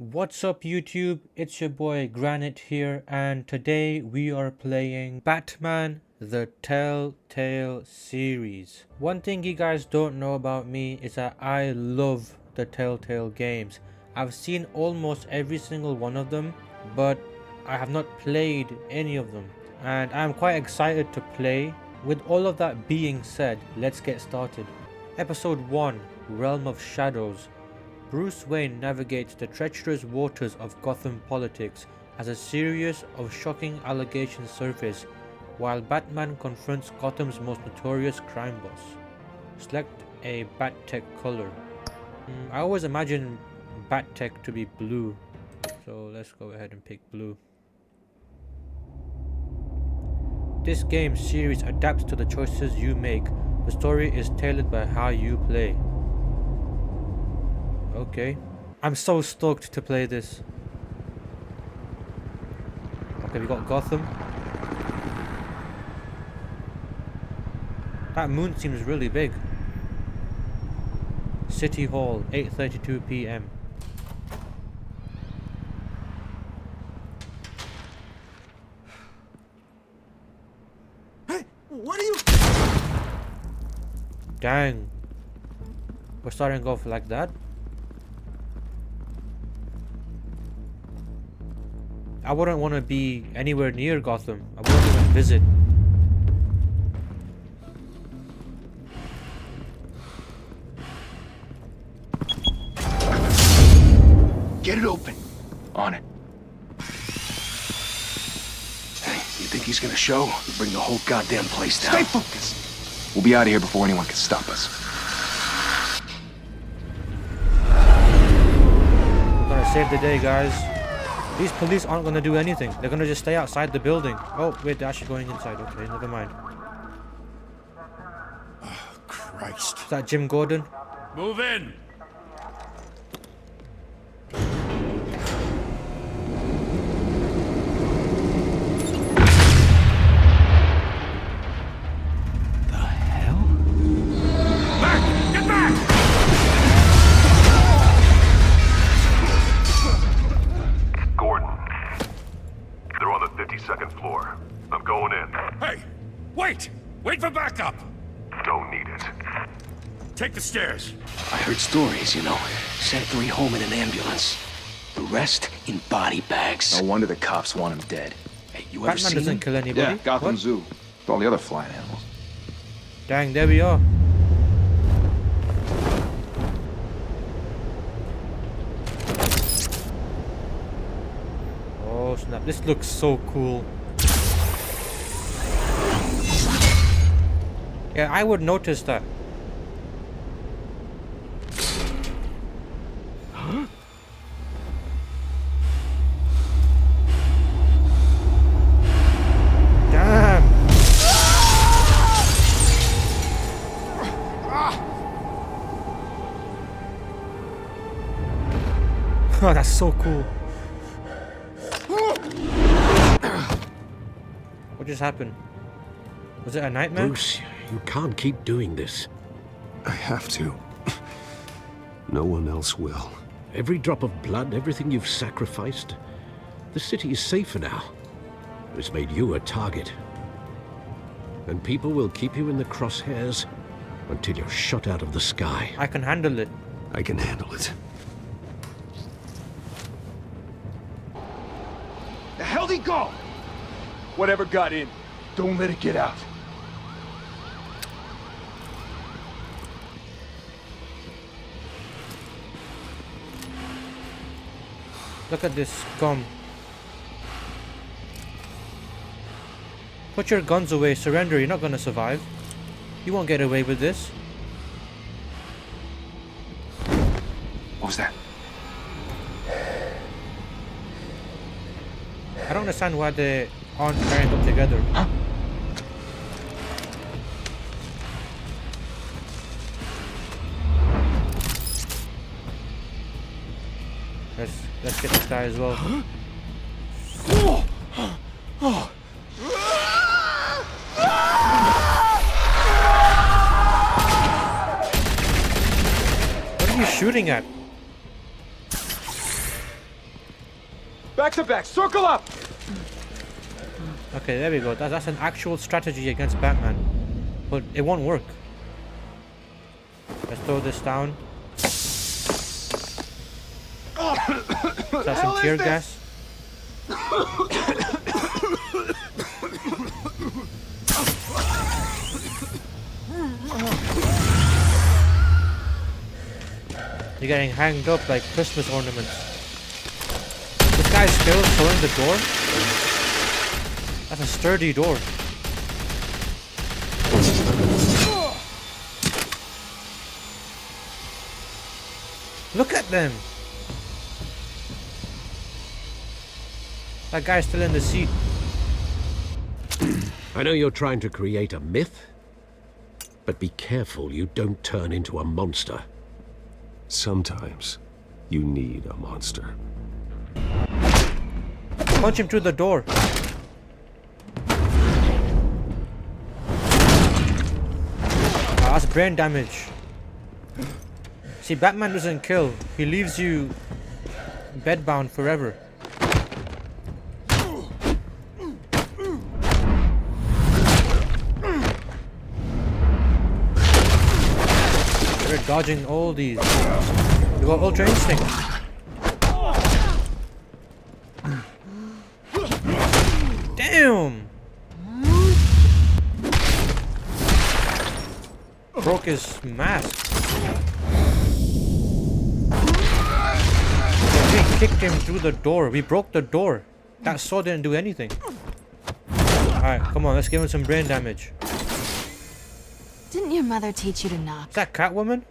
What's up YouTube, it's your boy Granite here, and today we are playing Batman the Telltale series. One thing you guys don't know about me is that I love the Telltale games. I've seen almost every single one of them, but I have not played any of them, and I'm quite excited to play. With all of that being said, let's get started. Episode 1, Realm of Shadows. Bruce Wayne navigates the treacherous waters of Gotham politics as a series of shocking allegations surface, while Batman confronts Gotham's most notorious crime boss. Select a Bat-Tech color. I always imagine Bat-Tech to be blue, so let's go ahead and pick blue. This game series adapts to the choices you make. The story is tailored by how you play. Okay. I'm so stoked to play this. Okay, we got Gotham. That moon seems really big. City Hall, 8:32 p.m. Hey, what are you? Dang. We're starting off like that. I wouldn't want to be anywhere near Gotham. I wouldn't even visit. Get it open. On it. Hey, you think he's gonna show? We'll bring the whole goddamn place down. Stay focused. We'll be out of here before anyone can stop us. We're gonna save the day, guys. These police aren't gonna do anything. They're gonna just stay outside the building. Oh, wait, they're actually going inside. Okay, never mind. Oh, Christ. Is that Jim Gordon? Move in! The hell? Back! Get back! Gordon. They're on the 52nd floor. I'm going in. Hey! Wait! Wait for backup! Don't need it. Take the stairs. I heard stories, you know. Sent 3 home in an ambulance. The rest in body bags. No wonder the cops want him dead. Hey, you ever Batman seen doesn't him? kill anybody. Yeah, Gotham What? Zoo. With all the other flying animals. Dang, there we are. Oh snap, this looks so cool. Yeah, I would notice that. Huh? Damn! Oh, that's so cool. What just happened? Was it a nightmare? Bruce, you can't keep doing this. I have to. No one else will. Every drop of blood, everything you've sacrificed. The city is safer now. It's made you a target. And people will keep you in the crosshairs until you're shot out of the sky. I can handle it. I can handle it. The hell'd he go? Whatever got in, don't let it get out. Look at this scum. Put your guns away, surrender, you're not gonna survive. You won't get away with this. What was that? I don't understand why they aren't pairing up together. Huh? Let's get this guy as well. What are you shooting at? Back to back. Circle up. Okay, there we go. That's an actual strategy against Batman. But it won't work. Let's throw this down. Is that some tear gas? You're getting hanged up like Christmas ornaments. This guy's still throwing the door? That's a sturdy door. Look at them! That guy's still in the seat. I know you're trying to create a myth, but be careful you don't turn into a monster. Sometimes you need a monster. Punch him through the door. That's brain damage. See, Batman doesn't kill. He leaves you bedbound forever. They're dodging all these. You got Ultra Instinct. Damn! Broke his mask. We kicked him through the door. We broke the door. That sword didn't do anything. Alright, come on, let's give him some brain damage. Didn't your mother teach you to knock? Is that Catwoman?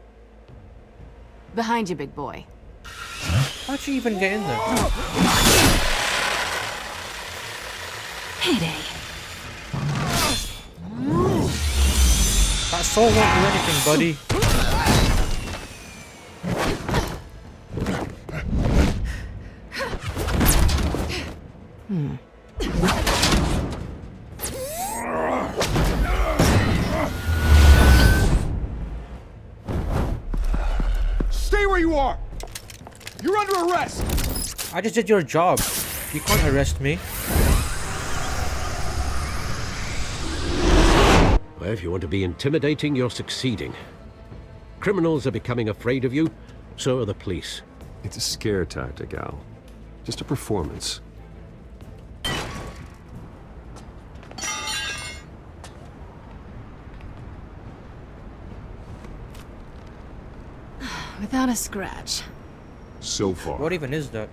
Behind you, big boy. How'd she even get in there? Heyday. That sword won't do anything, buddy. Stay where you are. You're under arrest. I just did your job. You can't arrest me. Well, if you want to be intimidating, you're succeeding. Criminals are becoming afraid of you, so are the police. It's a scare tactic, Al. Just a performance. Without a scratch. So far. What even is that?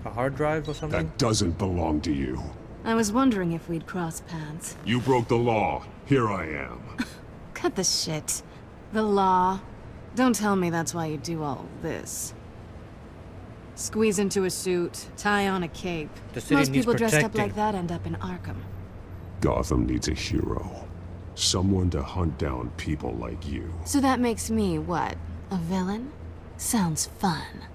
A hard drive or something? That doesn't belong to you. I was wondering if we'd cross paths. You broke the law. Here I am. Cut the shit. The law. Don't tell me that's why you do all this. Squeeze into a suit, tie on a cape. The city Most needs people dressed up protecting. like that end up in Arkham. Gotham needs a hero. Someone to hunt down people like you. So that makes me, what, a villain? Sounds fun.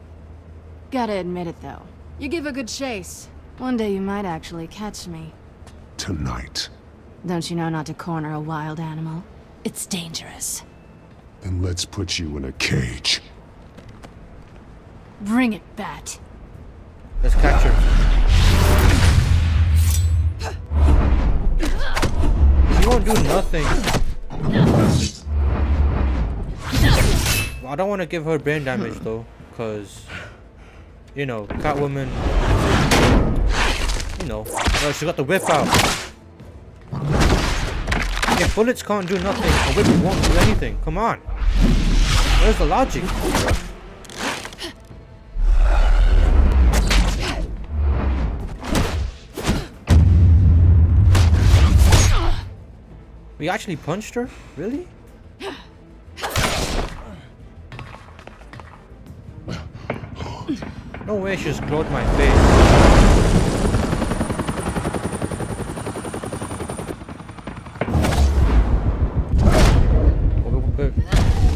Gotta admit it, though. You give a good chase. One day you might actually catch me. Tonight. Don't you know not to corner a wild animal? It's dangerous. Then let's put you in a cage. Bring it, Bat. Let's catch her. You won't do nothing. Well, I don't want to give her brain damage though, because, you know, Catwoman, you know, well, she got the whip out. If bullets can't do nothing, a whip won't do anything. Come on. Where's the logic? We actually punched her? Really? No way she just clawed my face.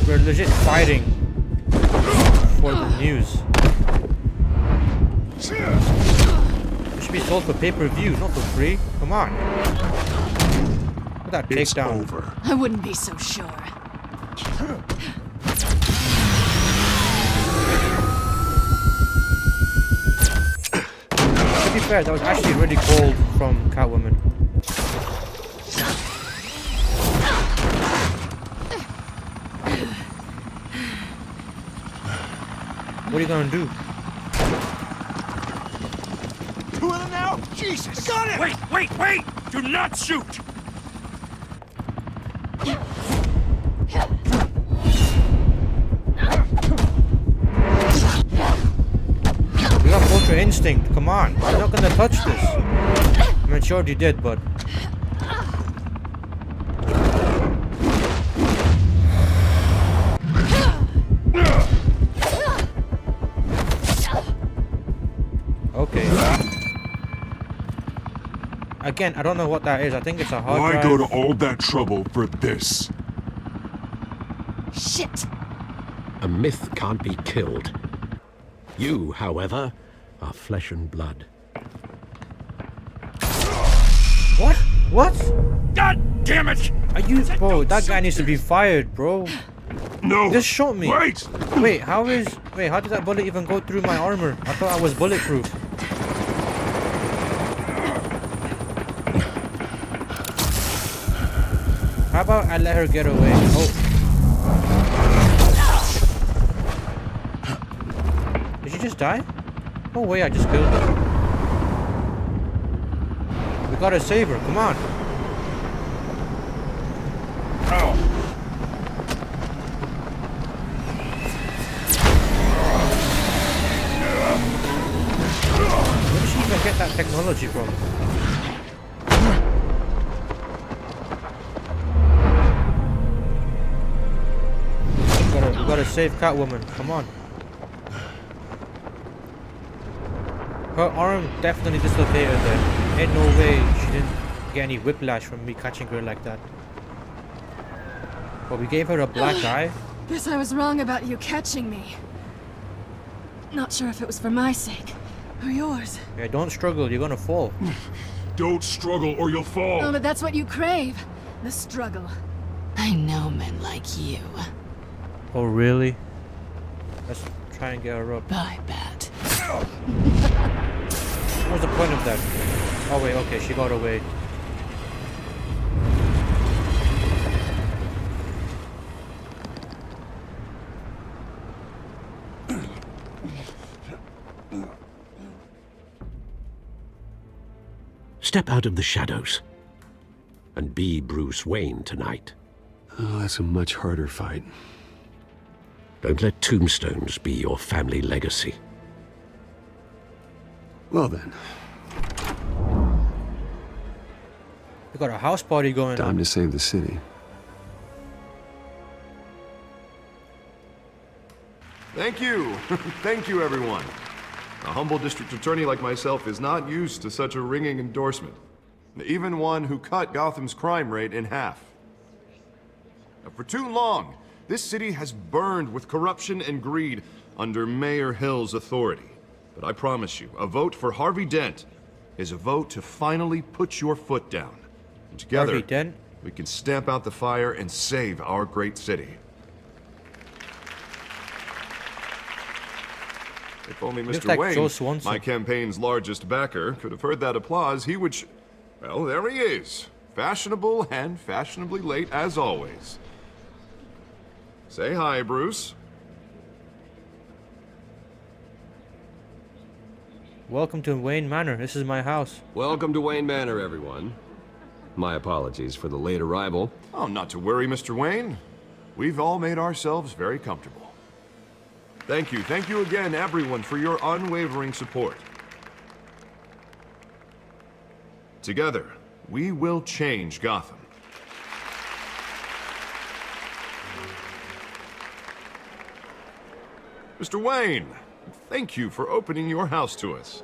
We're legit fighting for the news. It should be sold for pay-per-view, not for free. Come on. Look at that It's takedown. over. I wouldn't be so sure. fair, that was actually really cold from Catwoman. What are you gonna do? Two of them now? Jesus! Got it! Wait! Do not shoot! You got Ultra Instinct, come on. You're not gonna touch this. I mean, sure you did, but... Okay. Again, I don't know what that is. I think it's a hard Why drive. go to all that trouble for this? Shit! A myth can't be killed. You, however, are flesh and blood. What? What? God damn it! Are you... Bro, that guy needs to be fired, bro. No! Just shot me. Wait! Wait, how did that bullet even go through my armor? I thought I was bulletproof. How about I let her get away? Oh. Did she just die? No way, I just killed her. We gotta save her, come on. Where did she even get that technology from? We gotta save Catwoman, come on. Her arm definitely dislocated there. Ain't no way she didn't get any whiplash from me catching her like that. But we gave her a black eye. Guess I was wrong about you catching me. Not sure if it was for my sake or yours. Yeah, don't struggle, you're gonna fall. Don't struggle or you'll fall! Oh, but that's what you crave. The struggle. I know men like you. Oh, really? Let's try and get her up. Bye, Bat. What was the point of that? Oh, wait, okay, she got away. Step out of the shadows and be Bruce Wayne tonight. Oh, that's a much harder fight. Don't let tombstones be your family legacy. Well then, We got a house party going time on. to save the city. Thank you. Thank you, everyone. A humble district attorney like myself is not used to such a ringing endorsement. Even one who cut Gotham's crime rate in half. For too long, this city has burned with corruption and greed under Mayor Hill's authority. But I promise you, a vote for Harvey Dent is a vote to finally put your foot down. And together, Harvey Dent? we can stamp out the fire and save our great city. If only Looks Mr. like Wayne, Joe Swanson. my campaign's largest backer, could have heard that applause, he would well, there he is. Fashionable and fashionably late as always. Say hi, Bruce. Welcome to Wayne Manor. This is my house. Welcome to Wayne Manor, everyone. My apologies for the late arrival. Oh, not to worry, Mr. Wayne. We've all made ourselves very comfortable. Thank you again, everyone, for your unwavering support. Together, we will change Gotham. Mr. Wayne, thank you for opening your house to us.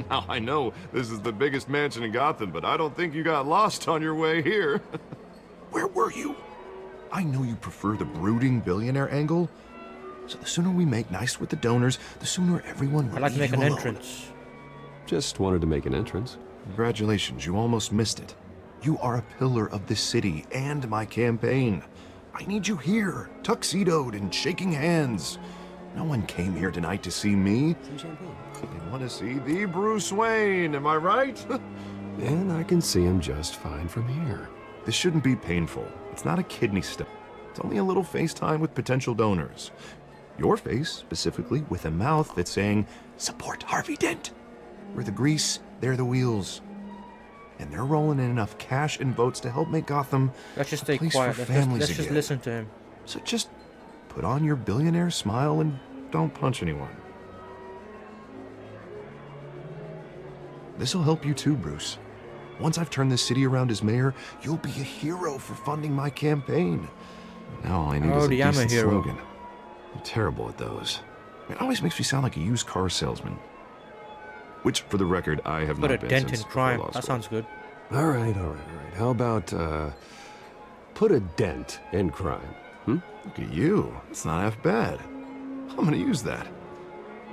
Now, I know this is the biggest mansion in Gotham, but I don't think you got lost on your way here. Where were you? I know you prefer the brooding billionaire angle, so the sooner we make nice with the donors, the sooner everyone will I'd like to leave make you an alone. entrance. Just wanted to make an entrance. Congratulations, you almost missed it. You are a pillar of this city and my campaign. I need you here, tuxedoed and shaking hands. No one came here tonight to see me. They want to see the Bruce Wayne, am I right? And I can see him just fine from here. This shouldn't be painful. It's not a kidney stone. It's only a little FaceTime with potential donors. Your face, specifically, with a mouth that's saying, support Harvey Dent. We're the grease, they're the wheels. And they're rolling in enough cash and votes to help make Gotham Let's just a stay place quiet. for Let's families just again. listen to him. So just put on your billionaire smile and don't punch anyone. This'll help you too, Bruce. Once I've turned this city around as mayor, you'll be a hero for funding my campaign. Now all I need is a already am a decent hero. slogan. I'm terrible at those. It always makes me sound like a used car salesman. Which, for the record, I have Put a not been dent since in before crime. law That school. sounds good. All right. How about, put a dent in crime? Look at you. It's not half bad. I'm gonna use that.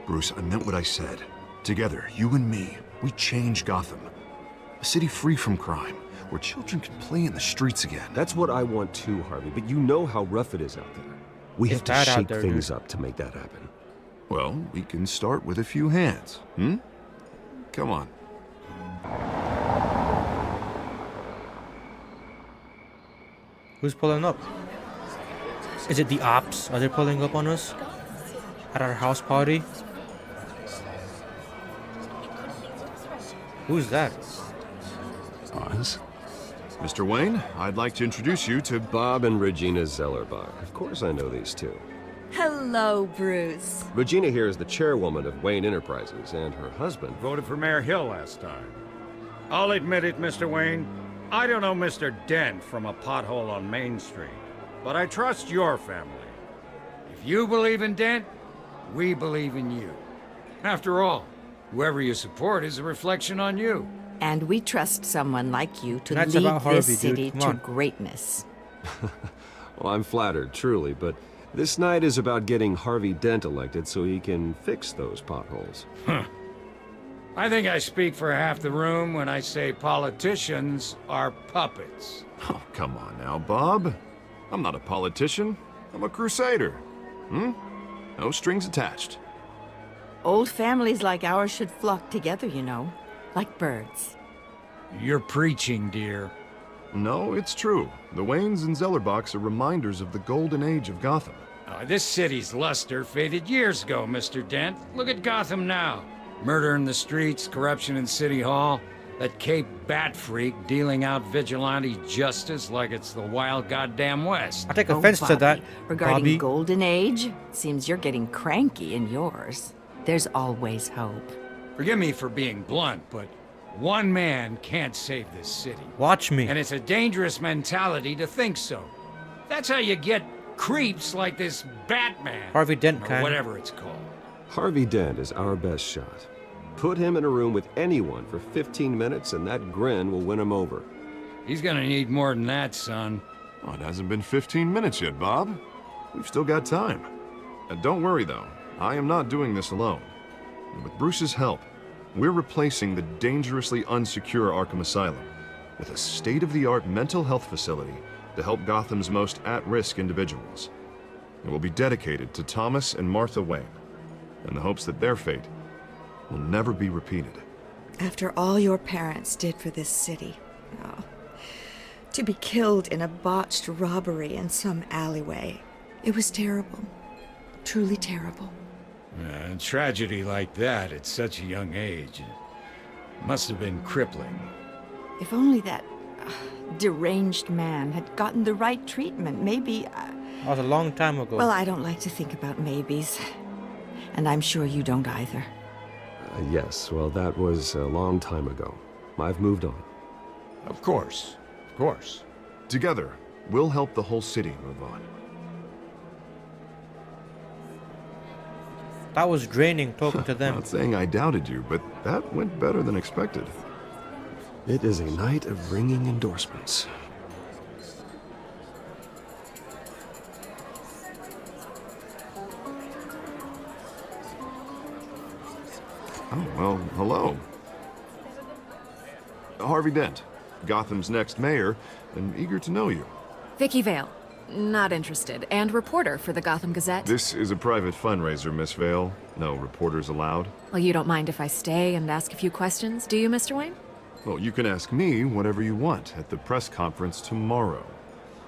Bruce, I meant what I said. Together, you and me, we change Gotham. A city free from crime, where children can play in the streets again. That's what I want too, Harvey, but you know how rough it is out there. We It's have to bad out shake there, things dude. up to make that happen. Well, we can start with a few hands, Come on. Who's pulling up? Is it the ops? Are they pulling up on us? At our house party? Who's that? Oz? Mr. Wayne, I'd like to introduce you to Bob and Regina Zellerbach. Of course I know these two. Hello, Bruce. Regina here is the chairwoman of Wayne Enterprises, and her husband... Voted for Mayor Hill last time. I'll admit it, Mr. Wayne. I don't know Mr. Dent from a pothole on Main Street, but I trust your family. If you believe in Dent, we believe in you. After all, whoever you support is a reflection on you. And we trust someone like you to That's lead about Harvey, this dude. city Come to on. greatness. Well, I'm flattered, truly, but this night is about getting Harvey Dent elected so he can fix those potholes. I think I speak for half the room when I say politicians are puppets. Oh, come on now, Bob. I'm not a politician. I'm a crusader. No strings attached. Old families like ours should flock together, you know, like birds. You're preaching, dear. No, it's true. The Waynes and Zellerbachs are reminders of the golden age of Gotham. This city's luster faded years ago, Mr. Dent. Look at Gotham now. Murder in the streets, corruption in City Hall, that Cape Bat freak dealing out vigilante justice like it's the wild goddamn West. I take offense to that, Regarding Bobby. Golden Age, seems you're getting cranky in yours. There's always hope. Forgive me for being blunt, but one man can't save this city. Watch me. And it's a dangerous mentality to think so. That's how you get creeps like this Batman. Harvey Dent or can. whatever it's called. Harvey Dent is our best shot. Put him in a room with anyone for 15 minutes and that grin will win him over. He's gonna need more than that, son. Oh, it hasn't been 15 minutes yet, Bob. We've still got time. Don't worry, though. I am not doing this alone. And with Bruce's help, we're replacing the dangerously unsecure Arkham Asylum with a state-of-the-art mental health facility to help Gotham's most at-risk individuals. It will be dedicated to Thomas and Martha Wayne, in the hopes that their fate will never be repeated. After all your parents did for this city, oh, to be killed in a botched robbery in some alleyway, it was terrible. Truly terrible. A tragedy like that at such a young age must have been crippling. If only that deranged man had gotten the right treatment, maybe... That was a long time ago. Well, I don't like to think about maybes. And I'm sure you don't either. Yes, well, that was a long time ago. I've moved on. Of course. Of course. Together, we'll help the whole city move on. That was draining talking to them. Not saying I doubted you, but that went better than expected. It is a night of ringing endorsements. Oh, well, hello. Harvey Dent, Gotham's next mayor, and eager to know you. Vicky Vale. Not interested. And reporter for the Gotham Gazette. This is a private fundraiser, Miss Vale. No reporters allowed. Well, you don't mind if I stay and ask a few questions, do you, Mr. Wayne? Well, you can ask me whatever you want at the press conference tomorrow.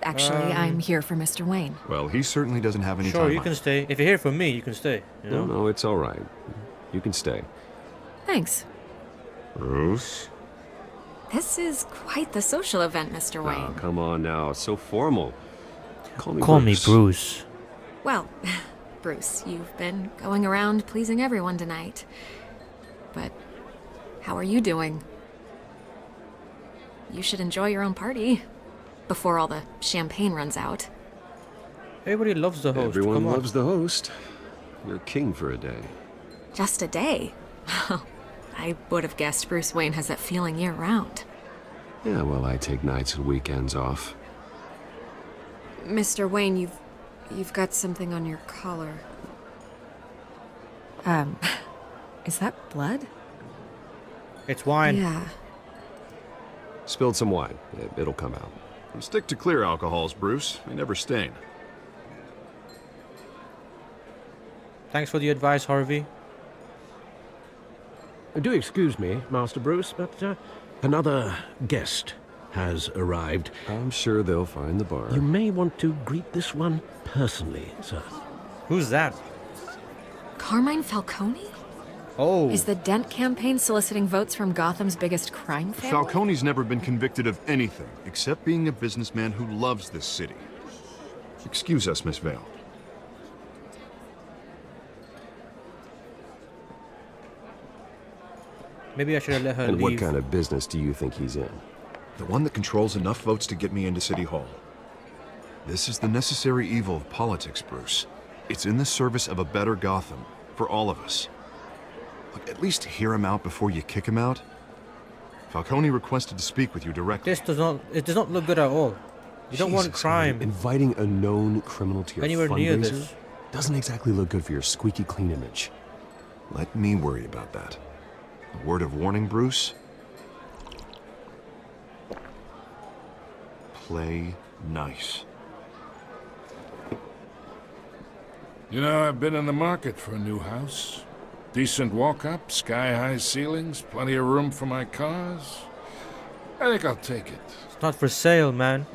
Actually, I'm here for Mr. Wayne. Well, he certainly doesn't have any time. Sure, you can stay. If you're here for me, you can stay. You know? No, it's all right. You can stay. Thanks. Bruce? This is quite the social event, Mr. Wayne. Oh, come on now. It's so formal. Call me Call Bruce. me Bruce. Well, Bruce, you've been going around pleasing everyone tonight. But how are you doing? You should enjoy your own party before all the champagne runs out. Everybody loves the host. Everyone Come on. loves the host. You're king for a day. Just a day? I would have guessed Bruce Wayne has that feeling year-round. Yeah, well, I take nights and weekends off. Mr. Wayne, you've got something on your collar. Is that blood? It's wine. Yeah. Spilled some wine. It'll come out. And stick to clear alcohols, Bruce. They never stain. Thanks for the advice, Harvey. Do excuse me, Master Bruce, but another guest has arrived. I'm sure they'll find the bar. You may want to greet this one personally, sir. Who's that? Carmine Falcone? Oh. Is the Dent campaign soliciting votes from Gotham's biggest crime family? Falcone's never been convicted of anything except being a businessman who loves this city. Excuse us, Miss Vale. Maybe I should have let her And leave. what kind of business do you think he's in? The one that controls enough votes to get me into City Hall. This is the necessary evil of politics, Bruce. It's in the service of a better Gotham, for all of us. Look, at least hear him out before you kick him out. Falcone requested to speak with you directly. It does not look good at all. You don't want Jesus, crime. man, inviting a known criminal to your Anywhere near fundraiser this. doesn't exactly look good for your squeaky clean image. Let me worry about that. A word of warning, Bruce. Play nice. You know, I've been in the market for a new house. Decent walk-up, sky-high ceilings, plenty of room for my cars. I think I'll take it. It's not for sale, man.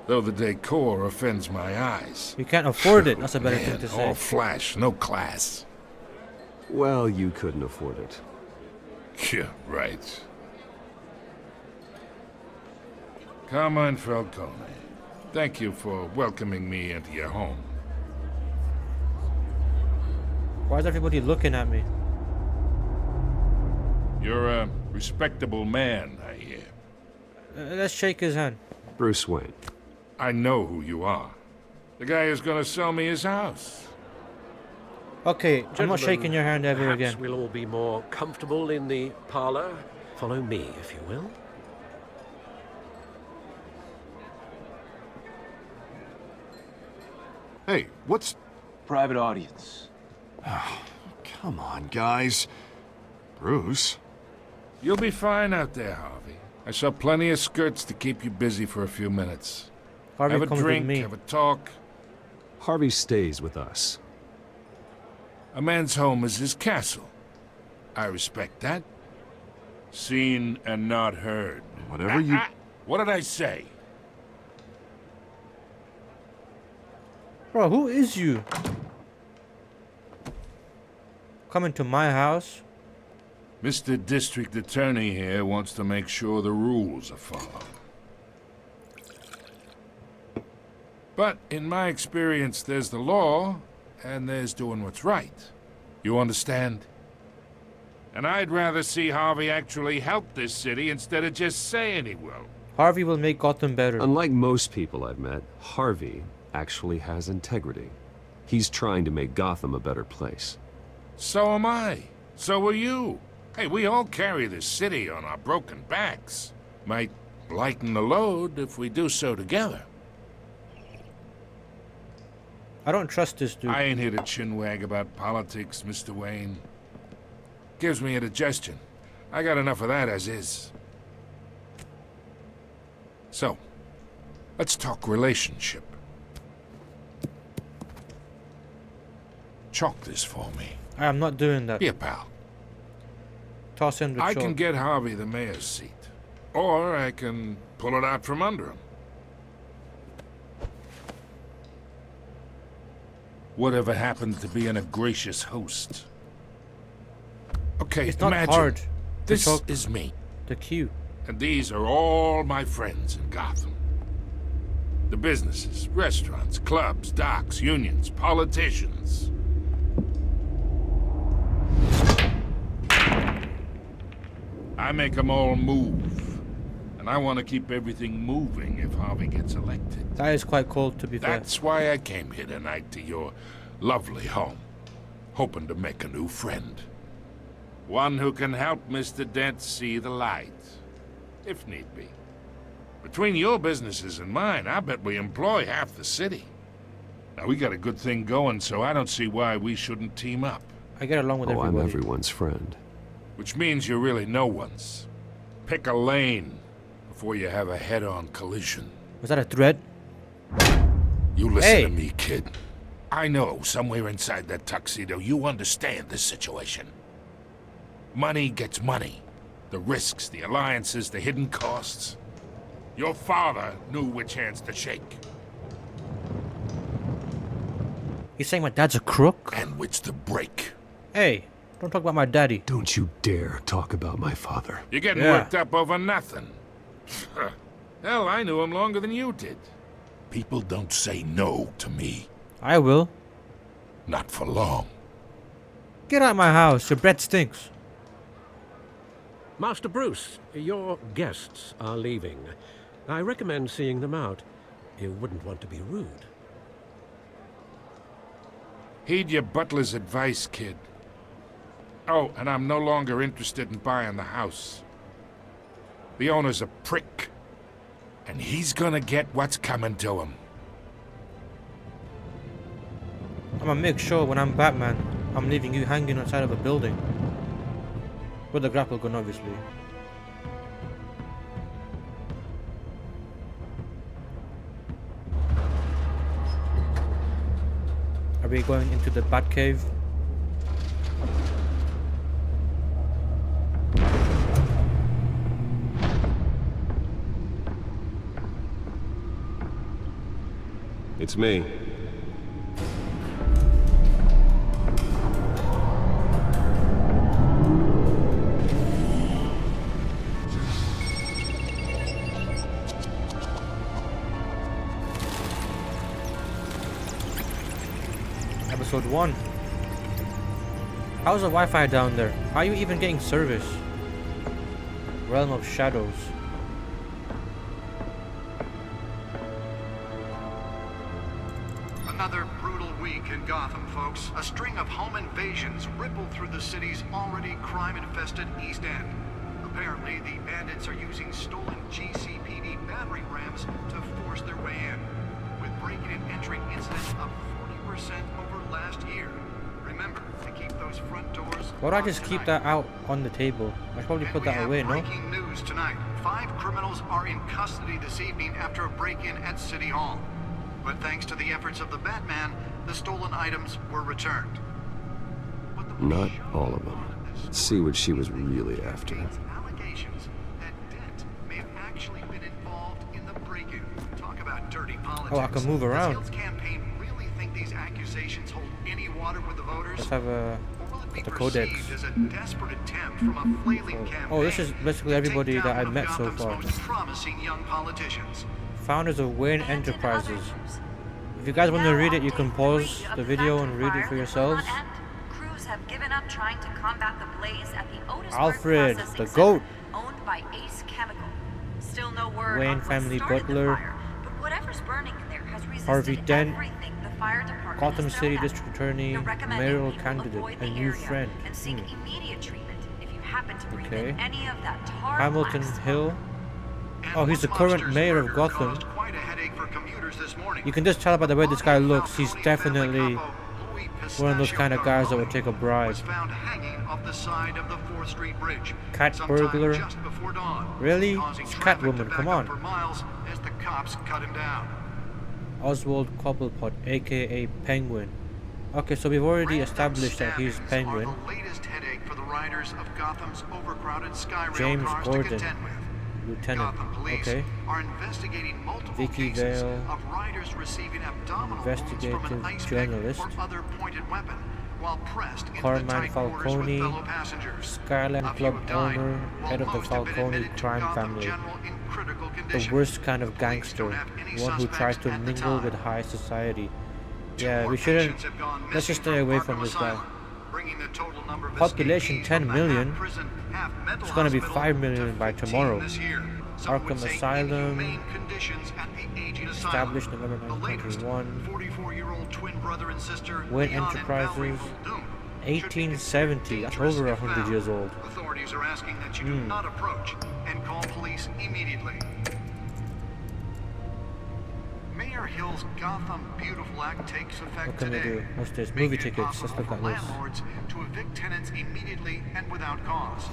Though the decor offends my eyes. You can't afford it. That's a better thing Man, to say. all flash, no class. Well, you couldn't afford it. Yeah, right. Carmine Falcone, thank you for welcoming me into your home. Why is everybody looking at me? You're a respectable man, I hear. Let's shake his hand. Bruce Wayne. I know who you are. The guy who's gonna sell me his house. Okay, I'm not Gentlemen, shaking your hand ever perhaps again. we'll all be more comfortable in the parlor. Follow me, if you will. Hey, what's... Private audience. Come on, guys. Bruce? You'll be fine out there, Harvey. I saw plenty of skirts to keep you busy for a few minutes. Harvey Have a comes drink, with me. have a talk. Harvey stays with us. A man's home is his castle. I respect that. Seen and not heard. Whatever you... What did I say? Bro, who is you? Coming to my house? Mr. District Attorney here wants to make sure the rules are followed. But in my experience, there's the law, and there's doing what's right. You understand? And I'd rather see Harvey actually help this city instead of just saying he will. Harvey will make Gotham better. Unlike most people I've met, Harvey actually has integrity. He's trying to make Gotham a better place. So am I. So are you. Hey, we all carry this city on our broken backs. Might lighten the load if we do so together. I don't trust this dude. I ain't here to chinwag about politics, Mr. Wayne. Gives me indigestion. I got enough of that as is. So, Let's talk relationship. Chalk this for me. I am not doing that. Here, pal. Toss in the I chalk. can get Harvey the mayor's seat. Or I can pull it out from under him. Whatever happens to being a gracious host? Okay, It's not imagine hard. this chalk is me. the queue. And these are all my friends in Gotham. The businesses, restaurants, clubs, docks, unions, politicians. I make them all move. And I want to keep everything moving if Harvey gets elected. That is quite cold, to be fair. That's why I came here tonight to your lovely home, hoping to make a new friend. One who can help Mr. Dent see the light, if need be. Between your businesses and mine, I bet we employ half the city. Now, we got a good thing going, so I don't see why we shouldn't team up. I get along with everybody. I'm everyone's friend. Which means you're really no one's. Pick a lane before you have a head-on collision. Was that a threat? You listen Hey. to me, kid. I know somewhere inside that tuxedo you understand this situation. Money gets money. The risks, the alliances, the hidden costs. Your father knew which hands to shake. You saying my dad's a crook? And which to break. Hey, don't talk about my daddy. Don't you dare talk about my father. You're getting Yeah. worked up over nothing. Hell, I knew him longer than you did. People don't say no to me. I will. Not for long. Get out of my house. Your breath stinks. Master Bruce, your guests are leaving. I recommend seeing them out. You wouldn't want to be rude. Heed your butler's advice, kid. Oh, and I'm no longer interested in buying the house. The owner's a prick. And he's gonna get what's coming to him. I'm gonna make sure when I'm Batman, I'm leaving you hanging outside of a building. With a grapple gun, obviously. Are we going into the Batcave? It's me. Episode 1. How's the Wi-Fi down there? How are you even getting service? Realm of Shadows. Another brutal week in Gotham, folks. A string of home invasions rippled through the city's already crime-infested East End. Apparently, the bandits are using stolen GCPD battering rams to force their way in, with breaking and entering incidents up 40% over last year. Remember to keep those front doors. Why don't I just keep that out on the table? I should probably put that away, no? Breaking news tonight. 5 criminals are in custody this evening after a break-in at City Hall. But thanks to the efforts of the Batman, the stolen items were returned. Not all of them. Let's see what she was really after. Allegations that Dent may have actually been involved in the break-in. Talk about dirty politics. Oh, I can move around. Does Hill's campaign really think these accusations hold any water with the voters? Let's have a the codex. As a desperate attempt from a flailing campaign. Oh, this is basically everybody that I've met so far. Most promising young politicians. Founders of Wayne Enterprises. If you guys want to read it, you can pause the video and read it for yourselves. Crews have given up trying to combat the blaze at the Otisburg Alfred, processing the GOAT. center owned by Ace Chemical. Still no word Wayne on what family started the butler. fire, but whatever's burning in there has resisted Harvey Dent. everything the fire department Gotham has City thrown at District Attorney, them. They're recommending mayoral people candidate, avoid a the new area friend. and seek immediate treatment if you happen to breathe Okay. in any of that tar Hamilton black smoke. Hill. Oh, he's the current mayor of Gotham. You can just tell by the way this guy looks, he's definitely One of those kind of guys that would take a bribe. was found hanging off the side of the 4th Street Bridge. Cat sometime burglar? just before dawn, Really? causing It's traffic to Catwoman, back come up on. for miles as the cops cut him down. Oswald Cobblepot, aka Penguin. Okay, so we've already established that he's Penguin. Are the latest headache for the riders of Gotham's overcrowded Skyrail James cars Gordon, to contend with. Lieutenant. Gotham police Okay. are investigating multiple Vicky cases Vale, of riders receiving abdominal wounds from investigative an ice journalist. pick or other pointed weapon while pressed into the Carmine tight quarters with Falcone, fellow passengers. Skyland A few Club have died, owner, while head of the most have been Falcone admitted to crime Gotham family. General in critical The condition. worst kind of The police gangster, don't have any one who tries suspects to at the mingle time. with high society. Two Yeah, more we shouldn't. patients have gone Let's just missing stay away Arkham from this guy. Asylum, bringing the total number of Population escapees 10 from the million. half-prison, half-mental It's gonna be hospital 5 million by 15 tomorrow. this year. Some would Arkham say Asylum, inhumane conditions at the aging asylum. established November The latest, 1921. 44-year-old twin brother and sister Wayne Leon and Enterprises, Valerie Muldoon, 1870. That's over 100 years old. Authorities are asking that you do not approach and call police immediately. Mayor Hill's Gotham Beautiful Act takes effect What can we today. do? What's this? making Movie it tickets. Let's possible look at for this. landlords to evict tenants immediately and without cause.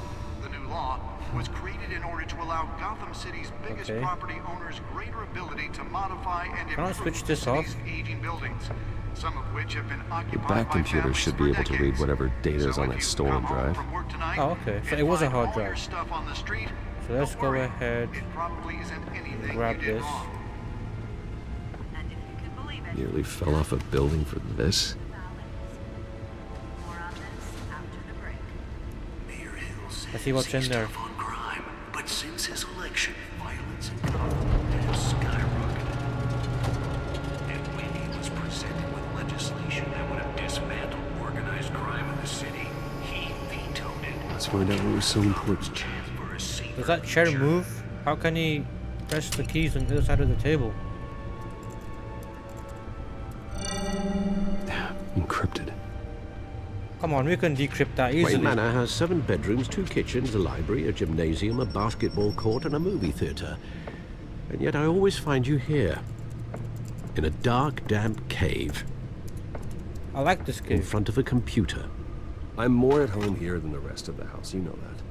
The new law was created in order to allow Gotham City's biggest Okay. property owners greater ability to modify and Can I improve switch this the city's off? aging buildings, some of which have been The occupied back by computer families should for be able to read decades. whatever data is So on if that you stolen come home drive. from work tonight Oh, okay. So and it was a find hard all your drive. stuff on the street, So let's don't go worry. ahead It probably isn't anything and grab you did this. wrong. Nearly fell off a building for this. Let's see what's in there. On crime, but since his election, violence in Gotham has skyrocketed. And when he was presented with legislation that would have dismantled organized crime in the city, he vetoed it. Let's find out what was so important. Does that chair move? How can he press the keys on the other side of the table? Encrypted. Come on, we can decrypt that Wayne easily. Manor has 7 bedrooms, 2 kitchens, a library, a gymnasium, a basketball court, and a movie theatre. And yet I always find you here, in a dark, damp cave. I like this In cave. front of a computer. I'm more at home here than the rest of the house, you know that.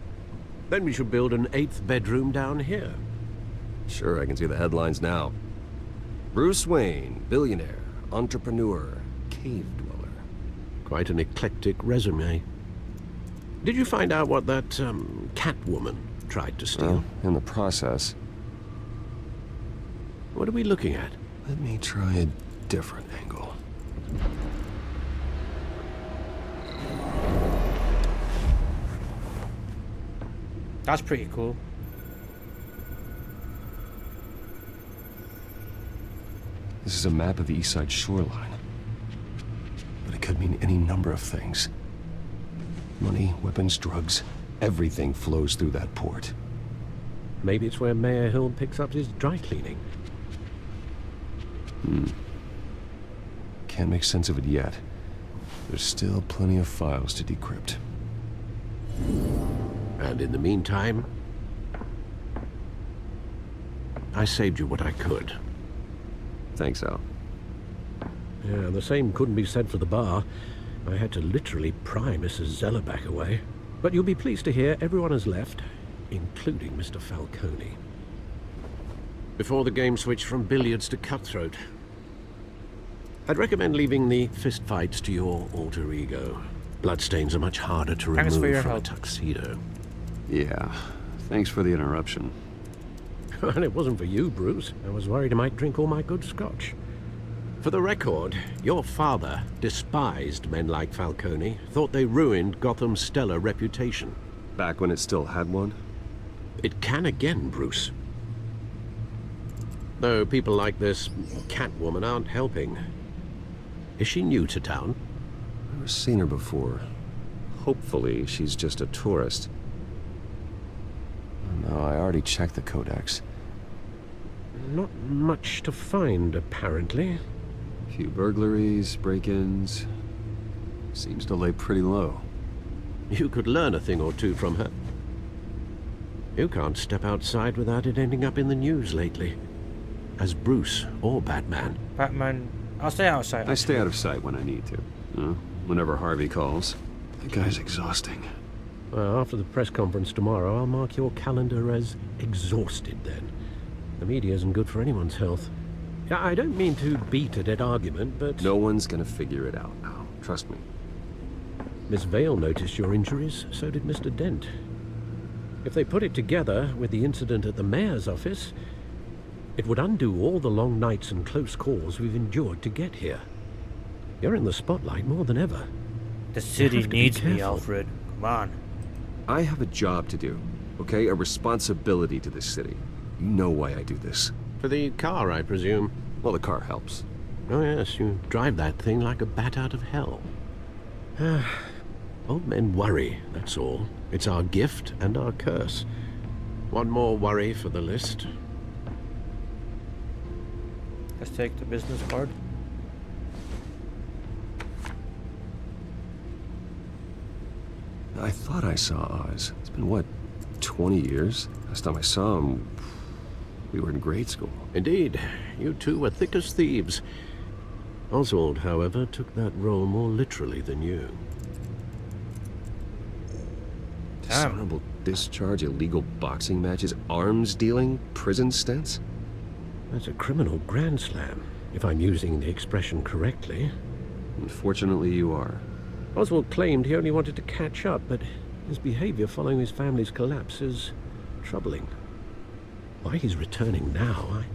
Then we should build an 8th bedroom down here. Sure, I can see the headlines now. Bruce Wayne, billionaire, entrepreneur, cave dweller. Quite an eclectic resume. Did you find out what that, Catwoman tried to steal? Well, in the process. What are we looking at? Let me try a different angle. That's pretty cool. This is a map of the East Side shoreline. But it could mean any number of things. Money, weapons, drugs, everything flows through that port. Maybe it's where Mayor Hill picks up his dry cleaning. Can't make sense of it yet. There's still plenty of files to decrypt. And in the meantime, I saved you what I could. Thanks, Al. Yeah, the same couldn't be said for the bar. I had to literally pry Mrs. Zellerback away. But you'll be pleased to hear everyone has left, including Mr. Falcone. Before the game switched from billiards to cutthroat. I'd recommend leaving the fistfights to your alter ego. Bloodstains are much harder to Thanks for remove your from a help. tuxedo. Yeah, thanks for the interruption. And it wasn't for you, Bruce. I was worried I might drink all my good scotch. For the record, your father despised men like Falcone, thought they ruined Gotham's stellar reputation. Back when it still had one? It can again, Bruce. Though people like this Catwoman aren't helping. Is she new to town? Never seen her before. Hopefully, she's just a tourist. No, I already checked the codex. Not much to find, apparently. Few burglaries, break-ins. Seems to lay pretty low. You could learn a thing or two from her. You can't step outside without it ending up in the news lately. As Bruce or Batman. Batman, I'll stay outside. I stay out of sight when I need to. whenever Harvey calls. That guy's exhausting. Well, after the press conference tomorrow, I'll mark your calendar as exhausted then. The media isn't good for anyone's health. I don't mean to beat a dead argument, but... No one's gonna figure it out now. Trust me. Miss Vale noticed your injuries, so did Mr. Dent. If they put it together with the incident at the mayor's office, it would undo all the long nights and close calls we've endured to get here. You're in the spotlight more than ever. The city needs me, Alfred. Come on. I have a job to do, okay? A responsibility to this city. You know why I do this. For the car, I presume? Well, the car helps. Oh yes, you drive that thing like a bat out of hell. Old men worry, that's all. It's our gift and our curse. One more worry for the list. Let's take the business card. I thought I saw Oz. It's been, what, 20 years? Last time I saw him, we were in grade school. Indeed. You two were thick as thieves. Oswald, however, took that role more literally than you. Dishonorable discharge, illegal boxing matches, arms dealing, prison stints? That's a criminal grand slam, if I'm using the expression correctly. Unfortunately, you are. Oswald claimed he only wanted to catch up, but his behavior following his family's collapse is troubling. Why he's returning now, I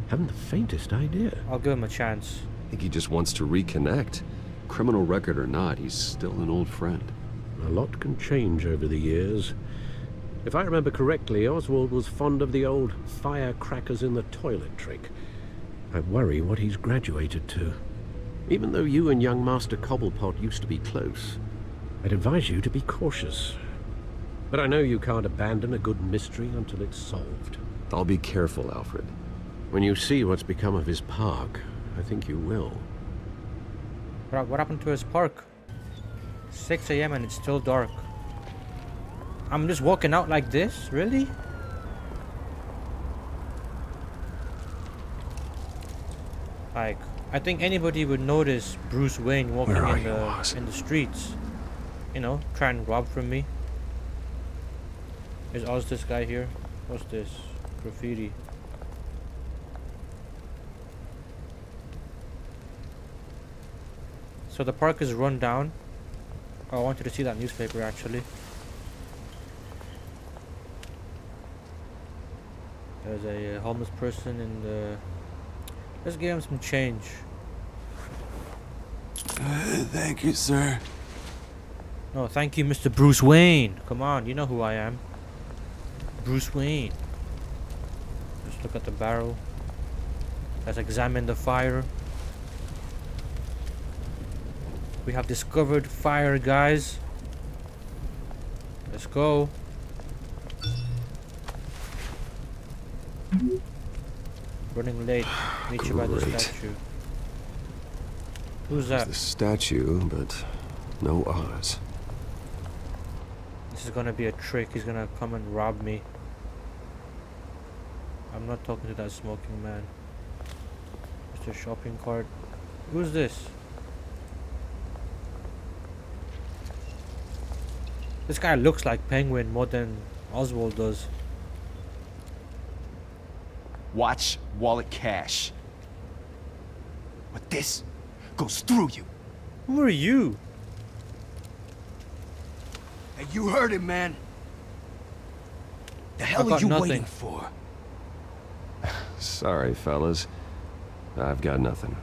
haven't the faintest idea. I'll give him a chance. I think he just wants to reconnect. Criminal record or not, he's still an old friend. A lot can change over the years. If I remember correctly, Oswald was fond of the old firecrackers in the toilet trick. I worry what he's graduated to. Even though you and young Master Cobblepot used to be close, I'd advise you to be cautious. But I know you can't abandon a good mystery until it's solved. I'll be careful, Alfred. When you see what's become of his park, I think you will. What happened to his park? 6 a.m. and it's still dark. I'm just walking out like this? Really? Like, I think anybody would notice Bruce Wayne walking in the streets. You know, trying to rob from me. Is Oz this guy here? What's this? Graffiti. So the park is run down. Oh, I wanted to see that newspaper actually. There's a homeless person in the... Let's give him some change. Thank you, sir. No, thank you, Mr. Bruce Wayne. Come on, you know who I am. Bruce Wayne. Just look at the barrel. Let's examine the fire. We have discovered fire, guys. Let's go. Running late. Meet you by the statue. Who's that? The statue, but no Oz. This is gonna be a trick. He's gonna come and rob me. I'm not talking to that smoking man. Mr. Shopping cart. Who's this? This guy looks like Penguin more than Oswald does. Watch wallet cash. But this goes through you. Who are you? Hey, you heard him, man. The hell are you waiting for? Sorry, fellas. I've got nothing.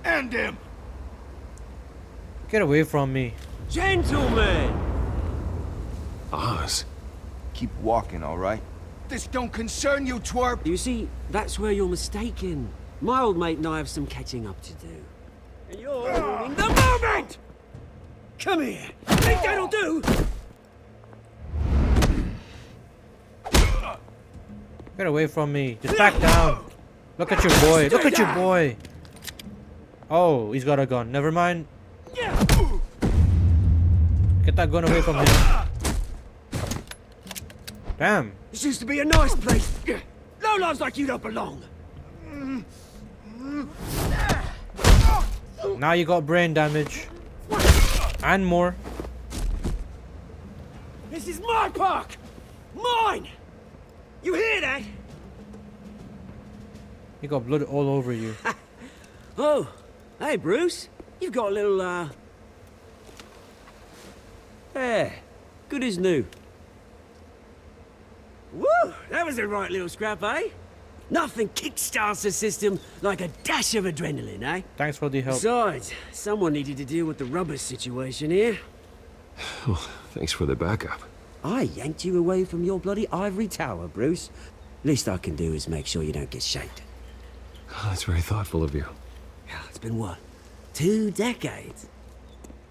End him! Get away from me. Gentlemen! Oz. Keep walking, all right? This don't concern you, twerp! You see, that's where you're mistaken. My old mate and I have some catching up to do. And you're ruining the moment! Come here! Think that'll do? Get away from me. Just back down. Look at your boy. Look at your boy. Oh, he's got a gun. Never mind. Get that gun away from him. Damn. This used to be a nice place. No lives like you don't belong. Now you got brain damage. And more. This is my park! Mine! You hear that? You got blood all over you. Oh, hey Bruce. You've got a little, Yeah, good as new. Woo! That was a right little scrap, eh? Nothing kickstarts the system like a dash of adrenaline, eh? Thanks for the help. Besides, someone needed to deal with the rubber situation here. Oh, thanks for the backup. I yanked you away from your bloody ivory tower, Bruce. Least I can do is make sure you don't get shaped. Oh, that's very thoughtful of you. It's been what? 2 decades?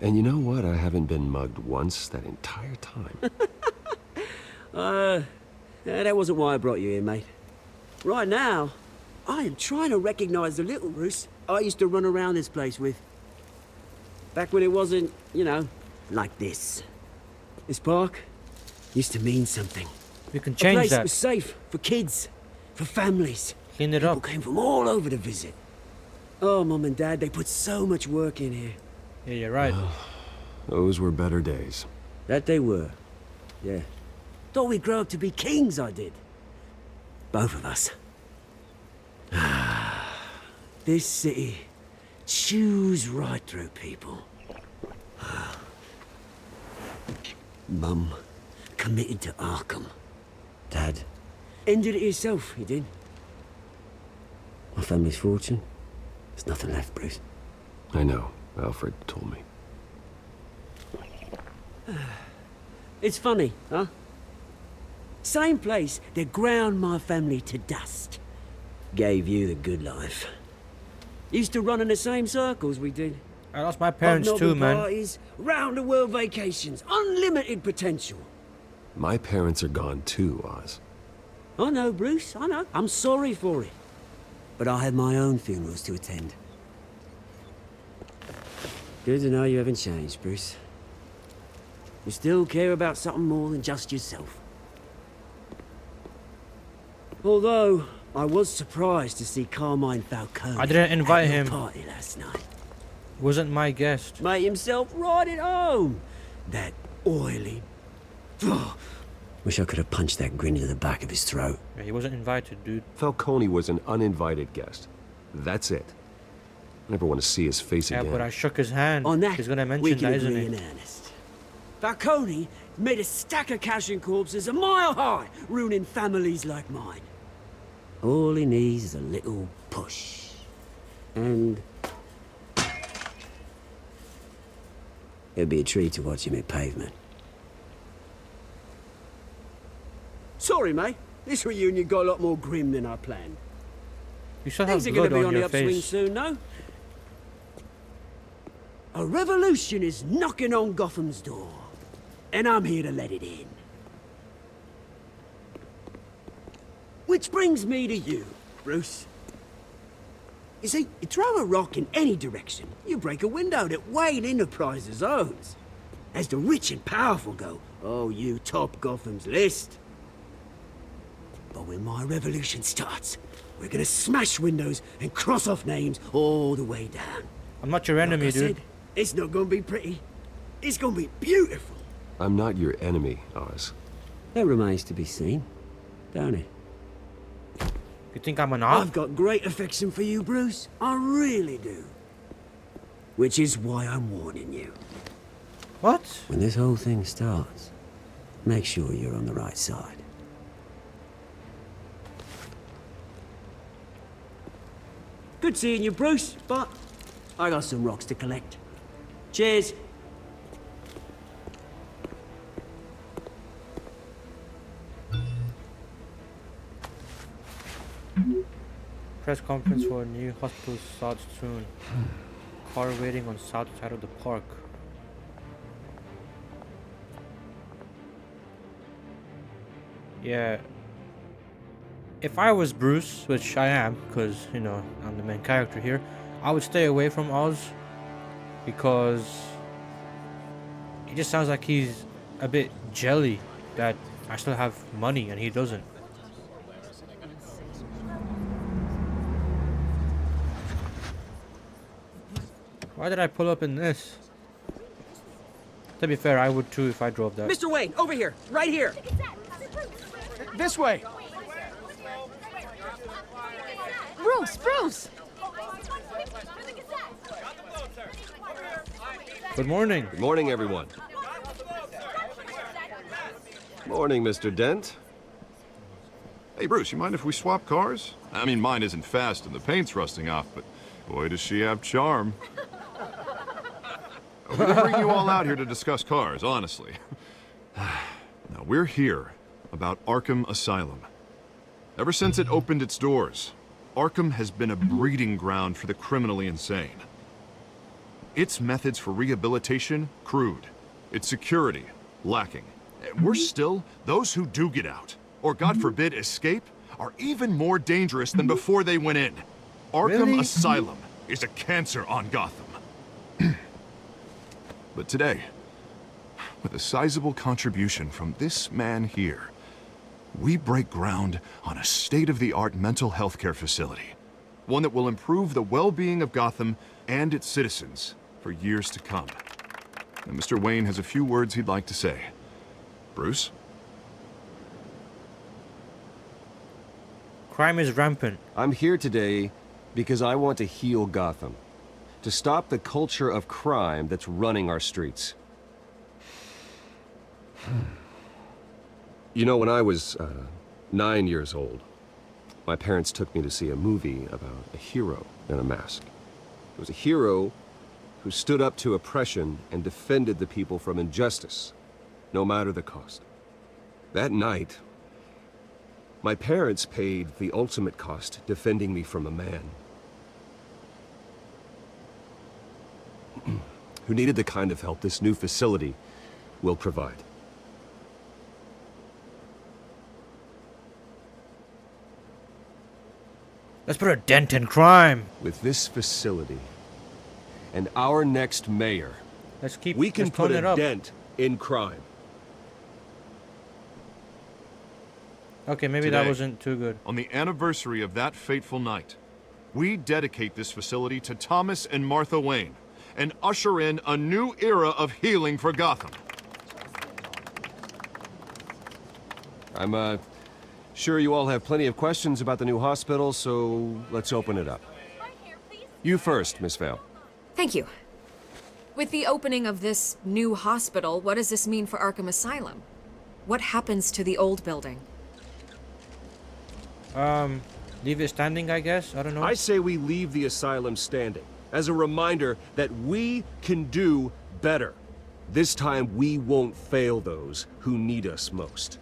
And you know what? I haven't been mugged once that entire time. That wasn't why I brought you here, mate. Right now, I am trying to recognize the little Bruce I used to run around this place with. Back when it wasn't, you know, like this. This park used to mean something. You can A change place that. that was safe for kids, for families. Clean it People up. came from all over to visit. Oh, Mum and Dad, they put so much work in here. Yeah, you're right. Those were better days. That they were. Yeah. Thought we'd grow up to be kings, I did. Both of us. This city chews right through people. Mum committed to Arkham. Dad ended it himself, he did. My family's fortune. There's nothing left, Bruce. I know. Alfred told me. It's funny, huh? Same place that ground my family to dust. Gave you the good life. Used to run in the same circles we did. I lost my parents too, man. Parties, round the world vacations, unlimited potential. My parents are gone too, Oz. I know, Bruce, I know. I'm sorry for it. But I have my own funerals to attend. Good to know you haven't changed, Bruce. You still care about something more than just yourself. Although, I was surprised to see Carmine Falcone I didn't invite at your him. party last night. Wasn't my guest. Made himself right at home. That oily... Wish I could have punched that grin into the back of his throat. Yeah, he wasn't invited, dude. Falcone was an uninvited guest. That's it. I never want to see his face Yeah, again. but I shook his hand. On that, He's gonna we mention can that, isn't agree he? in earnest. Falcone made a stack of cashing corpses a mile high, ruining families like mine. All he needs is a little push. And... it'd be a treat to watch him hit pavement. Sorry, mate. This reunion got a lot more grim than I planned. You still have Things are blood gonna be on on the your upswing face. soon, no? A revolution is knocking on Gotham's door. And I'm here to let it in. Which brings me to you, Bruce. You see, you throw a rock in any direction, you break a window that Wayne Enterprises owns. As the rich and powerful go, oh, you top Gotham's list. But when my revolution starts, we're gonna smash windows and cross off names all the way down. I'm not your enemy, Like I dude. said, it's not gonna be pretty. It's gonna be beautiful. I'm not your enemy, Oz. That remains to be seen, don't it? You think I'm an op? I've got great affection for you, Bruce. I really do. Which is why I'm warning you. What? When this whole thing starts, make sure you're on the right side. Good seeing you, Bruce, but I got some rocks to collect. Cheers. Press conference for a new hospital starts soon. Car waiting on south side of the park. Yeah. If I was Bruce, which I am, because, you know, I'm the main character here, I would stay away from Oz. Because it just sounds like he's a bit jelly that I still have money and he doesn't. Why did I pull up in this? To be fair, I would too if I drove that. Mr. Wayne, over here, right here. This way. Bruce! Good morning. Good morning, everyone. Morning, Mr. Dent. Hey, Bruce, you mind if we swap cars? I mean, mine isn't fast and the paint's rusting off, but boy, does she have charm. We didn't bring you all out here to discuss cars, honestly. Now, we're here about Arkham Asylum. Ever since it opened its doors, Arkham has been a breeding ground for the criminally insane. Its methods for rehabilitation, crude. Its security, lacking. And worse still, those who do get out, or God forbid escape, are even more dangerous than before they went in. Arkham Asylum is a cancer on Gotham. But today, with a sizable contribution from this man here, we break ground on a state-of-the-art mental health care facility. One that will improve the well-being of Gotham and its citizens for years to come. And Mr. Wayne has a few words he'd like to say. Bruce? Crime is rampant. I'm here today because I want to heal Gotham. To stop the culture of crime that's running our streets. You know, when I was 9 years old, my parents took me to see a movie about a hero in a mask. It was a hero who stood up to oppression and defended the people from injustice, no matter the cost. That night, my parents paid the ultimate cost defending me from a man who needed the kind of help this new facility will provide. Let's put a dent in crime. With this facility and our next mayor, we can put a dent in crime. Okay, maybe Today, that wasn't too good. On the anniversary of that fateful night, we dedicate this facility to Thomas and Martha Wayne and usher in a new era of healing for Gotham. I'm sure you all have plenty of questions about the new hospital, so let's open it up. You first, Miss Vale. Thank you. With the opening of this new hospital, what does this mean for Arkham Asylum? What happens to the old building? Leave it standing, I guess? I don't know. I say we leave the asylum standing, as a reminder that we can do better. This time, we won't fail those who need us most.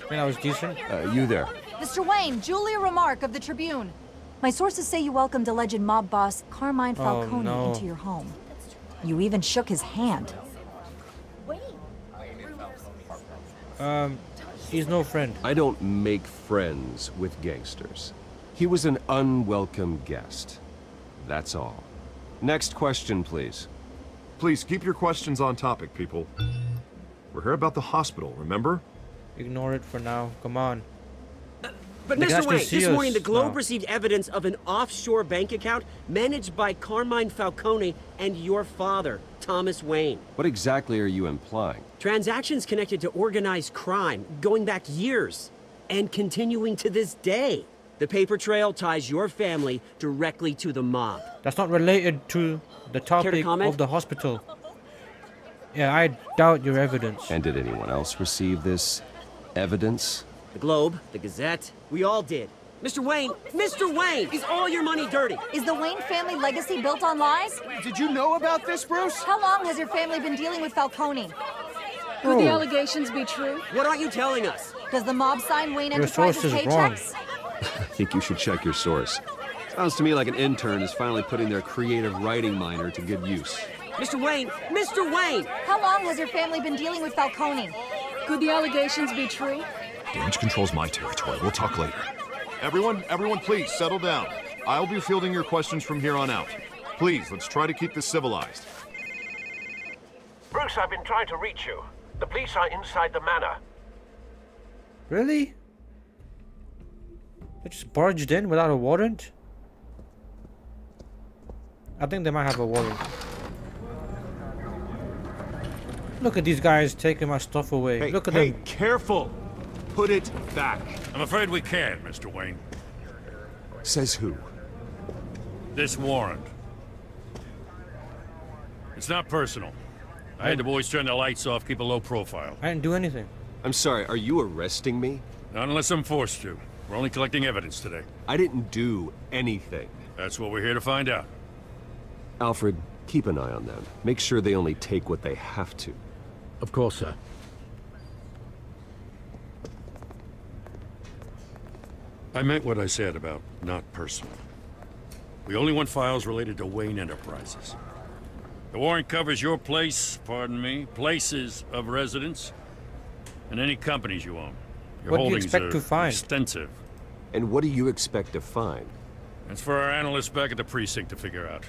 That was decent. You there. Mr. Wayne, Julia Remark of the Tribune. My sources say you welcomed alleged mob boss Carmine Falcone into your home. You even shook his hand. He's no friend. I don't make friends with gangsters. He was an unwelcome guest. That's all. Next question, please. Please keep your questions on topic, people. We're here about the hospital, remember? Ignore it for now. Come on. But They can Mr. Wayne, actually this see morning us the Globe now. received evidence of an offshore bank account managed by Carmine Falcone and your father, Thomas Wayne. What exactly are you implying? Transactions connected to organized crime, going back years, and continuing to this day. The paper trail ties your family directly to the mob. That's not related to the topic comment? of the hospital. Yeah, I doubt your evidence. And did anyone else receive this evidence? The Globe, the Gazette, we all did. Mr. Wayne, is all your money dirty? Is the Wayne family legacy built on lies? Did you know about this, Bruce? How long has your family been dealing with Falcone? Could the allegations be true? What aren't you telling us? Does the mob sign Wayne Your source Enterprises is wrong. paychecks? I think you should check your source. Sounds to me like an intern is finally putting their creative writing minor to good use. Mr. Wayne! How long has your family been dealing with Falcone? Could the allegations be true? Damage control's my territory. We'll talk later. Everyone, please settle down. I'll be fielding your questions from here on out. Please, let's try to keep this civilized. Bruce, I've been trying to reach you. The police are inside the manor. Really? They just barged in without a warrant? I think they might have a warrant. Look at these guys taking my stuff away. Hey, Look at hey, them. Careful! Put it back. I'm afraid we can't, Mr. Wayne. Says who? This warrant. It's not personal. I had the boys turn the lights off, keep a low profile. I didn't do anything. I'm sorry, are you arresting me? Not unless I'm forced to. We're only collecting evidence today. I didn't do anything. That's what we're here to find out. Alfred, keep an eye on them. Make sure they only take what they have to. Of course, sir. I meant what I said about not personal. We only want files related to Wayne Enterprises. The warrant covers your place, pardon me, places of residence, and any companies you own. Your What do you holdings expect are to find? extensive. And what do you expect to find? That's for our analysts back at the precinct to figure out.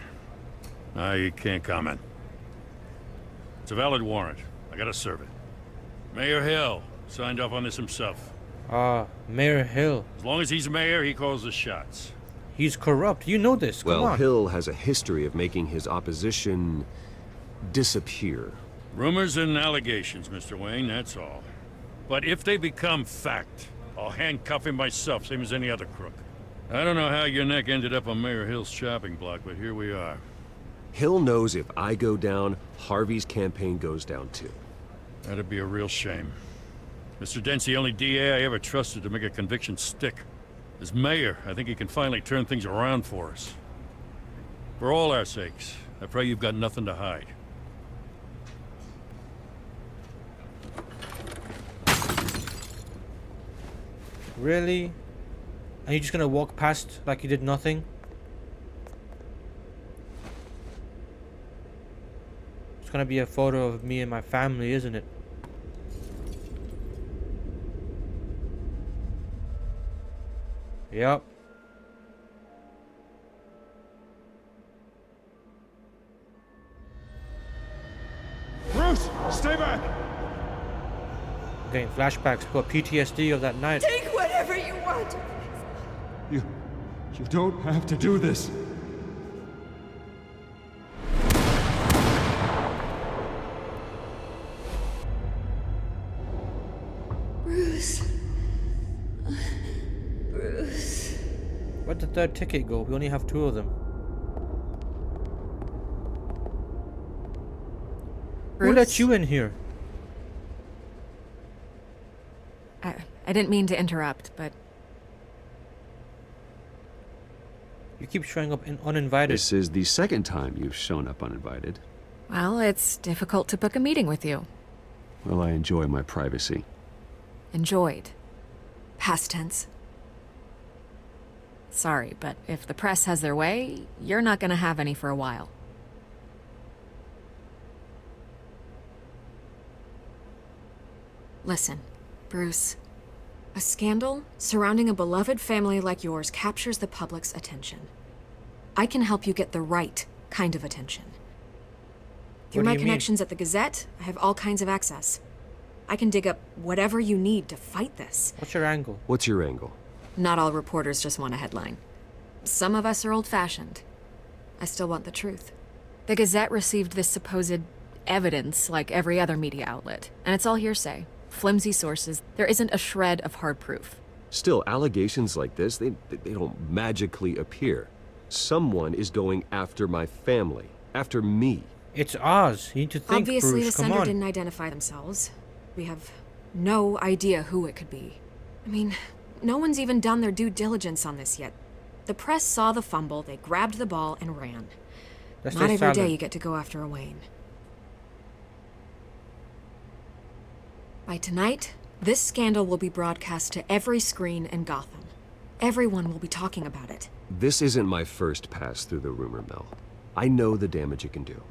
I can't comment. It's a valid warrant. I gotta serve it. Mayor Hill signed off on this himself. Mayor Hill. As long as he's mayor, he calls the shots. He's corrupt. You know this. Come Well, on. Hill has a history of making his opposition disappear. Rumors and allegations, Mr. Wayne, that's all. But if they become fact, I'll handcuff him myself, same as any other crook. I don't know how your neck ended up on Mayor Hill's chopping block, but here we are. Hill knows if I go down, Harvey's campaign goes down too. That'd be a real shame. Mr. Dent's the only DA I ever trusted to make a conviction stick. As mayor, I think he can finally turn things around for us. For all our sakes, I pray you've got nothing to hide. Really? Are you just gonna walk past like you did nothing? It's gonna be a photo of me and my family, isn't it? Yep. Bruce, stay back! I'm getting flashbacks, got PTSD of that night. Take whatever you want. You don't have to do this. Bruce. Bruce. Where'd the third ticket go? We only have 2 of them. Who let you in here? I didn't mean to interrupt, but You keep showing up uninvited. This is the second time you've shown up uninvited. well, it's difficult to book a meeting with you. Well, I enjoy my privacy. Enjoyed. Past tense. Sorry, but if the press has their way, you're not gonna have any for a while. Listen, Bruce. A scandal surrounding a beloved family like yours captures the public's attention. I can help you get the right kind of attention. Through my connections at the Gazette, I have all kinds of access. I can dig up whatever you need to fight this. What's your angle? What's your angle? Not all reporters just want a headline. Some of us are old-fashioned. I still want the truth. The Gazette received this supposed evidence like every other media outlet, and it's all hearsay. Flimsy sources. There isn't a shred of hard proof. Still, allegations like this, they don't magically appear. Someone is going after my family, after me. It's Oz. You need to think, Obviously, Bruce. the Come sender on. didn't identify themselves. We have no idea who it could be. I mean, no one's even done their due diligence on this yet. The press saw the fumble, they grabbed the ball and ran. Let's Not stay every day silent. you get to go after a Wayne. By tonight, this scandal will be broadcast to every screen in Gotham. Everyone will be talking about it. This isn't my first pass through the rumor mill. I know the damage it can do.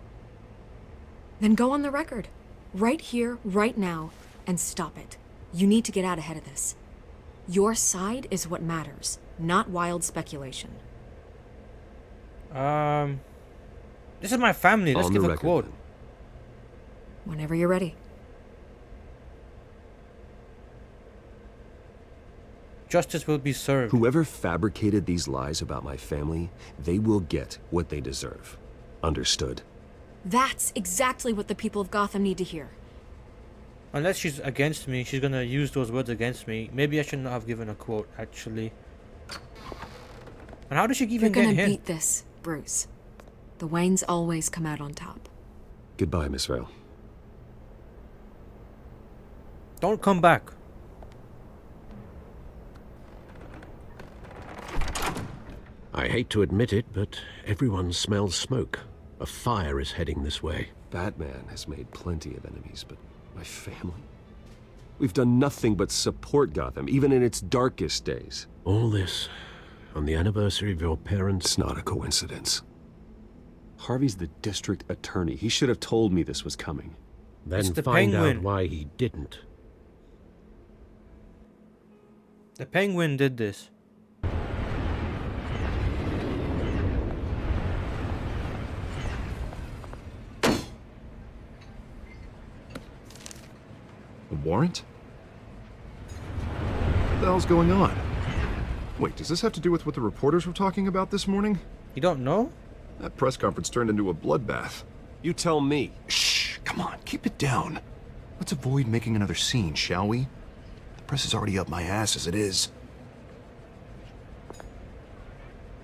Then go on the record. Right here, right now, and stop it. You need to get out ahead of this. Your side is what matters, not wild speculation. This is my family. Let's On give the a record, quote. then. Whenever you're ready. Justice will be served. Whoever fabricated these lies about my family, they will get what they deserve. Understood. That's exactly what the people of Gotham need to hear. Unless she's against me, she's gonna use those words against me. Maybe I should not have given a quote, actually. And how did she even get You're hit? gonna beat this, Bruce. The Waynes always come out on top. Goodbye, Miss Vale. Don't come back. I hate to admit it, but everyone smells smoke. A fire is heading this way. Batman has made plenty of enemies, but my family? We've done nothing but support Gotham, even in its darkest days. All this on the anniversary of your parents'... It's not a coincidence. Harvey's the district attorney. He should have told me this was coming. Then It's the find Penguin. out why he didn't. The Penguin did this. A warrant? What the hell's going on? Wait, does this have to do with what the reporters were talking about this morning? You don't know? That press conference turned into a bloodbath. You tell me. Shh, come on, keep it down. Let's avoid making another scene, shall we? The press is already up my ass as it is.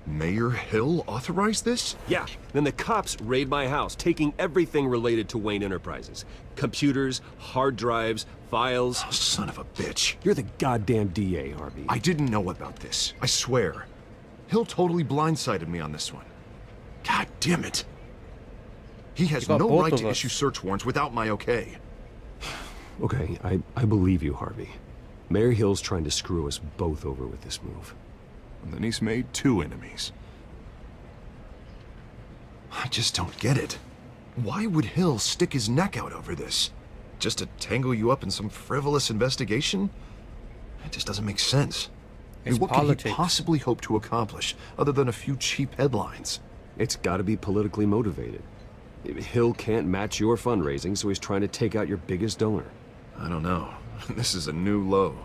Mayor Hill authorized this? Yeah, then the cops raid my house, taking everything related to Wayne Enterprises. Computers, hard drives, files. Oh, son of a bitch. You're the goddamn DA, Harvey. I didn't know about this, I swear. Hill totally blindsided me on this one. God damn it. He has got no both right of to us. issue search warrants without my okay. Okay, I believe you, Harvey. Mayor Hill's trying to screw us both over with this move. And then he's made 2 enemies. I just don't get it. Why would Hill stick his neck out over this? Just to tangle you up in some frivolous investigation? It just doesn't make sense. It's What politics. could he possibly hope to accomplish other than a few cheap headlines? It's gotta be politically motivated. Hill can't match your fundraising, so he's trying to take out your biggest donor. I don't know. This is a new low.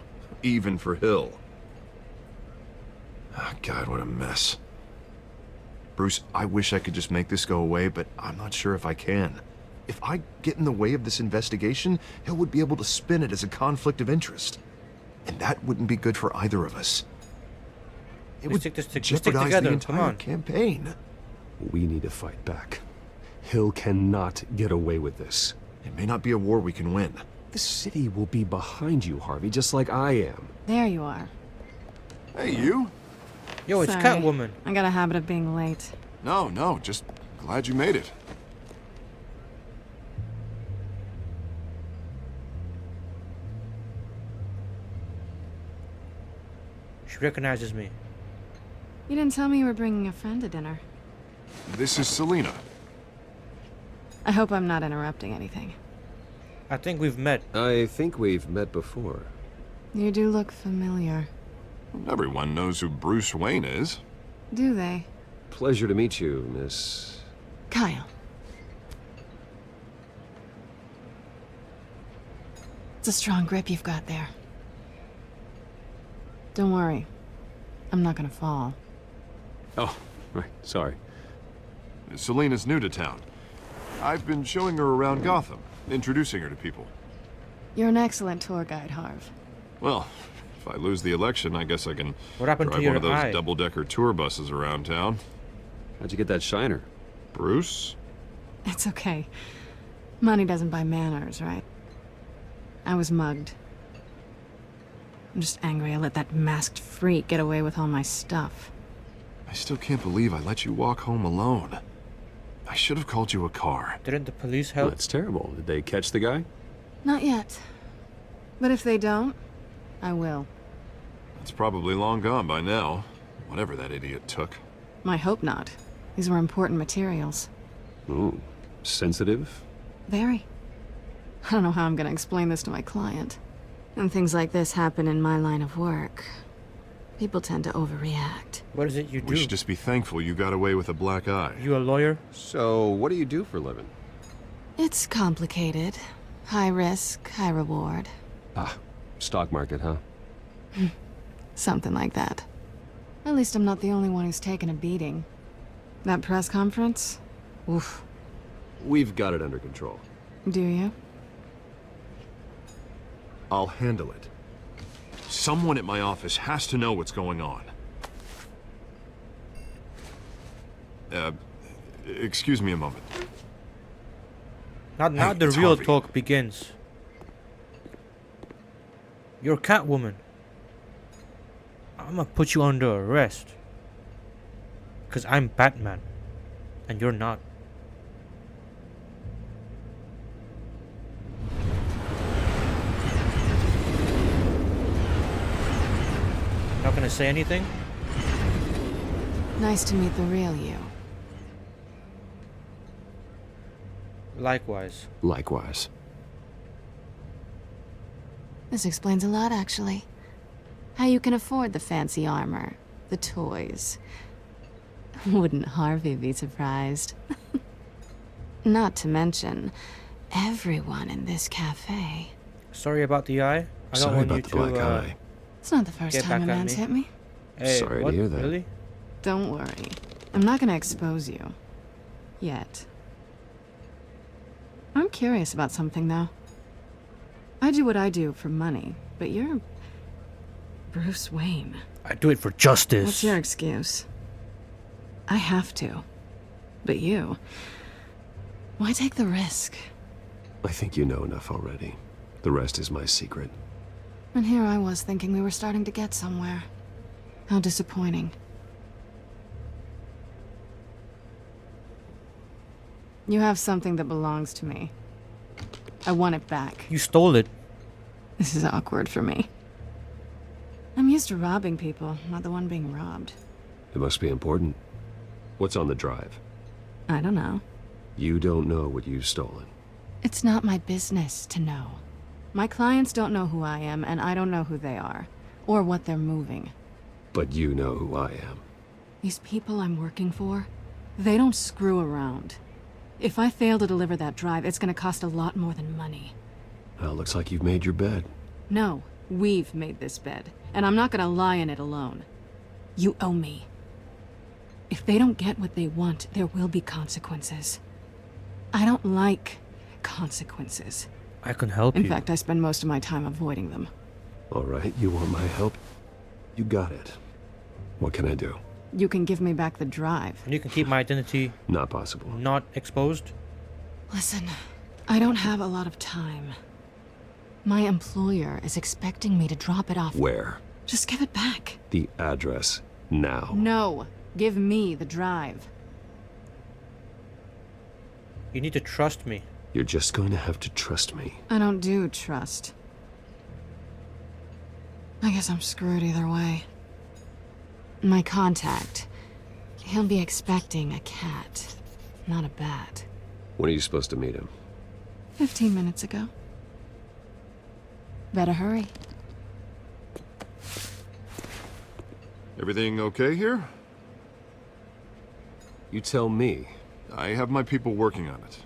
Even for Hill. Oh, God, what a mess. Bruce, I wish I could just make this go away, but I'm not sure if I can. If I get in the way of this investigation, Hill would be able to spin it as a conflict of interest. And that wouldn't be good for either of us. It would Let's stick jeopardize together, the come entire on. campaign. We need to fight back. Hill cannot get away with this. It may not be a war we can win. The city will be behind you, Harvey, just like I am. There you are. Hey, you? Yo, it's Sorry. Catwoman. I got a habit of being late. No, just glad you made it. She recognizes me. You didn't tell me you were bringing a friend to dinner. This is Selina. I hope I'm not interrupting anything. I think we've met. I think we've met before. You do look familiar. Everyone knows who Bruce Wayne is. Do they? Pleasure to meet you, Miss... Kyle. It's a strong grip you've got there. Don't worry. I'm not gonna fall. Oh, right, sorry. Selina's new to town. I've been showing her around Gotham, introducing her to people. You're an excellent tour guide, Harv. Well, if I lose the election, I guess I can What happened to drive your one of those eye? double-decker tour buses around town. How'd you get that shiner? Bruce? It's okay. Money doesn't buy manners, right? I was mugged. I'm just angry I let that masked freak get away with all my stuff. I still can't believe I let you walk home alone. I should have called you a car. Didn't the police Well, help? that's terrible. Did they catch the guy? Not yet. But if they don't, I will. It's probably long gone by now. Whatever that idiot took. I hope not. These were important materials. Ooh, sensitive? Very. I don't know how I'm gonna explain this to my client. When things like this happen in my line of work, people tend to overreact. What is it you do? We should just be thankful you got away with a black eye. You a lawyer? So, what do you do for a living? It's complicated. High risk, high reward. Ah, stock market, huh? Something like that. At least I'm not the only one who's taken a beating. That press conference? Oof. We've got it under control. Do you? I'll handle it. Someone at my office has to know what's going on. Excuse me a moment. Now the real talk begins. You're Catwoman. I'm gonna put you under arrest. Because I'm Batman. And you're not. Not gonna say anything? Nice to meet the real you. Likewise. Likewise. This explains a lot, actually. How you can afford the fancy armor, the toys. Wouldn't Harvey be surprised? Not to mention, everyone in this cafe. Sorry about the eye. I don't want you to, black eye. It's not the first time a man's hit me. Hey, Sorry what? to hear that. Really? Don't worry. I'm not gonna expose you. Yet. I'm curious about something, though. I do what I do for money, but you're... Bruce Wayne. I do it for justice. What's your excuse? I have to. But you... Why take the risk? I think you know enough already. The rest is my secret. And here I was thinking we were starting to get somewhere. How disappointing. You have something that belongs to me. I want it back. You stole it. This is awkward for me. I'm used to robbing people, not the one being robbed. It must be important. What's on the drive? I don't know. You don't know what you've stolen. It's not my business to know. My clients don't know who I am, and I don't know who they are, or what they're moving. But you know who I am. These people I'm working for, they don't screw around. If I fail to deliver that drive, it's gonna cost a lot more than money. Well, looks like you've made your bed. No, we've made this bed, and I'm not gonna lie in it alone. You owe me. If they don't get what they want, there will be consequences. I don't like consequences. I can help you. In fact, I spend most of my time avoiding them. All right, you want my help? You got it. What can I do? You can give me back the drive. And you can keep my identity Not possible. not exposed. Listen, I don't have a lot of time. My employer is expecting me to drop it off. Where? Just give it back. The address, now. No, give me the drive. You need to trust me. You're just going to have to trust me. I don't do trust. I guess I'm screwed either way. My contact, he'll be expecting a cat, not a bat. When are you supposed to meet him? 15 minutes ago. Better hurry. Everything okay here? You tell me. I have my people working on it.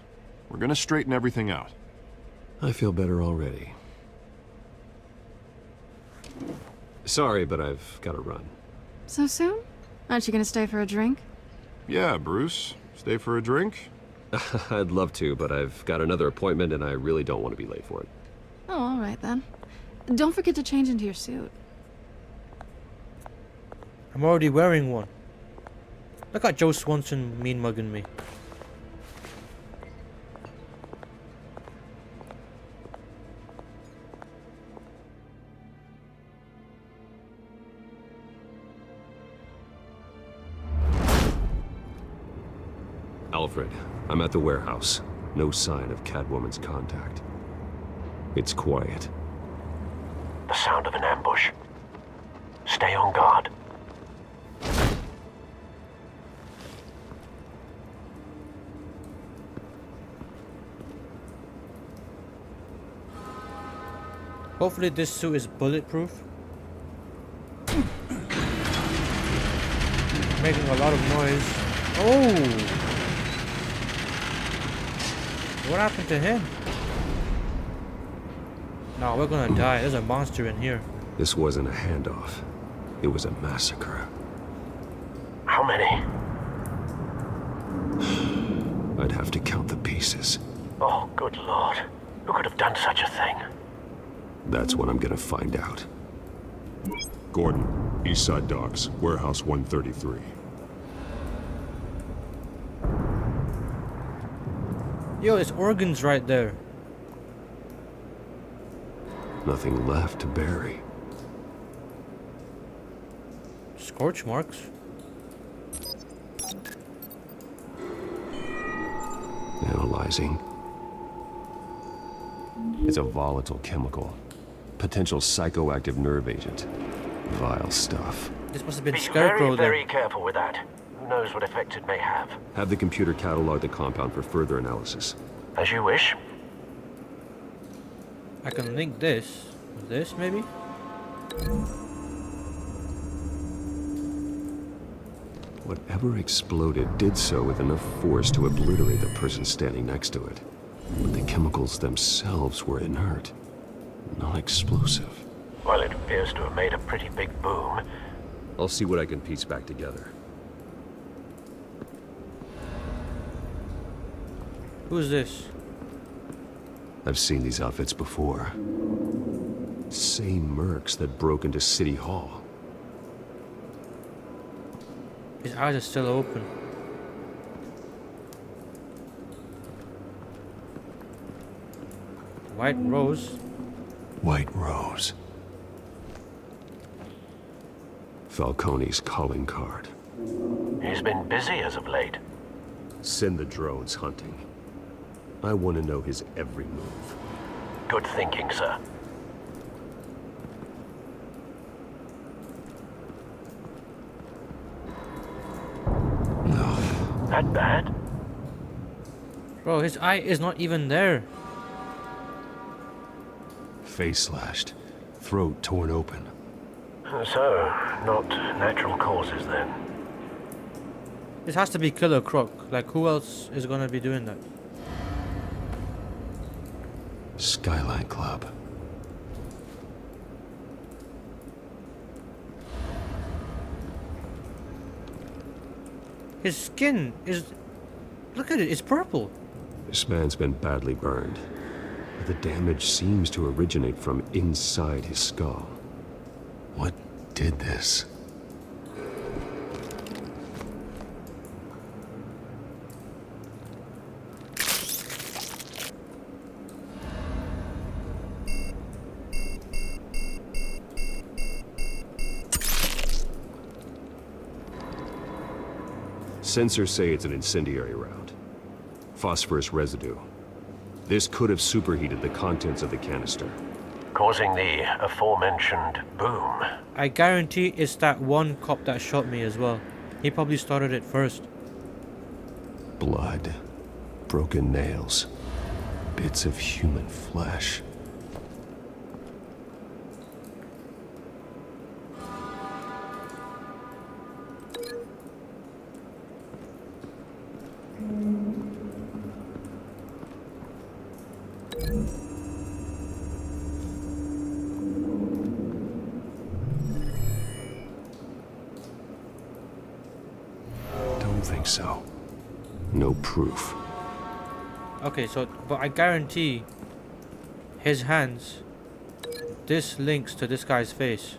We're gonna straighten everything out. I feel better already. Sorry, but I've got to run. So soon? Aren't you gonna stay for a drink? Yeah, Bruce. Stay for a drink? I'd love to, but I've got another appointment and I really don't want to be late for it. Oh, all right then. Don't forget to change into your suit. I'm already wearing one. Look at Joe Swanson mean mugging me. Alfred, I'm at the warehouse. No sign of Catwoman's contact. It's quiet. The sound of an ambush. Stay on guard. Hopefully this suit is bulletproof. Making a lot of noise. Oh! What happened to him? No, we're gonna die. There's a monster in here. This wasn't a handoff. It was a massacre. How many? I'd have to count the pieces. Oh, good lord. Who could have done such a thing? That's what I'm gonna find out. Gordon, East Side Docks, Warehouse 133. Yo, it's organs right there. Nothing left to bury. Scorch marks. Analyzing. It's a volatile chemical. Potential psychoactive nerve agent. Vile stuff. This must have been Be Scarecrow very careful with that. Who knows what effect it may have. Have the computer catalog the compound for further analysis. As you wish. I can link this with this, maybe? Whatever exploded did so with enough force to obliterate the person standing next to it. But the chemicals themselves were inert, non-explosive. Well, it appears to have made a pretty big boom. I'll see what I can piece back together. Who's this? I've seen these outfits before. Same mercs that broke into City Hall. His eyes are still open. White Rose. White Rose. Falcone's calling card. He's been busy as of late. Send the drones hunting. I want to know his every move. Good thinking, sir. That bad? Bro, his eye is not even there. Face slashed. Throat torn open. So, not natural causes then. This has to be Killer Croc. Like, who else is gonna be doing that? Skyline Club. His skin is... Look at it, it's purple. This man's been badly burned. But the damage seems to originate from inside his skull. What did this? Sensors say it's an incendiary round. Phosphorus residue. This could have superheated the contents of the canister. Causing the aforementioned boom. I guarantee it's that one cop that shot me as well. He probably started it first. Blood. Broken nails. Bits of human flesh. Don't think so. No proof. Okay, so, but I guarantee his hands, this links to this guy's face.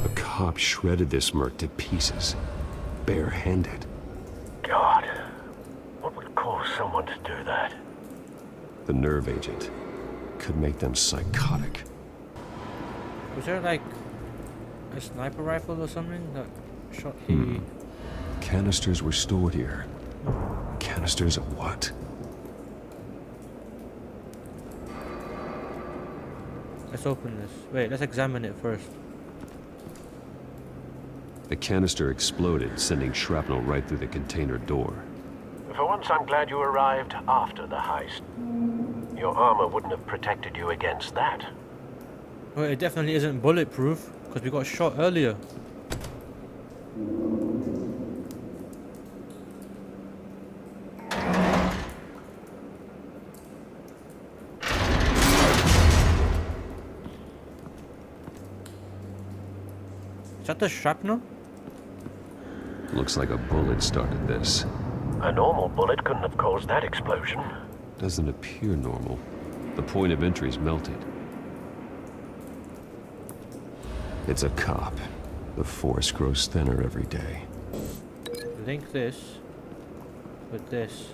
A cop shredded this merc to pieces, barehanded. God, what would cause someone to do that? The nerve agent could make them psychotic. Was there like a sniper rifle or something that shot the... Canisters were stored here. Canisters of what? Let's open this. Wait, let's examine it first. The canister exploded, sending shrapnel right through the container door. For once, I'm glad you arrived after the heist. Your armor wouldn't have protected you against that. Well, it definitely isn't bulletproof, because we got shot earlier. that the shrapnel? Looks like a bullet started this. A normal bullet couldn't have caused that explosion. Doesn't appear normal. The point of entry's melted. It's a cop. The force grows thinner every day. Link this with this.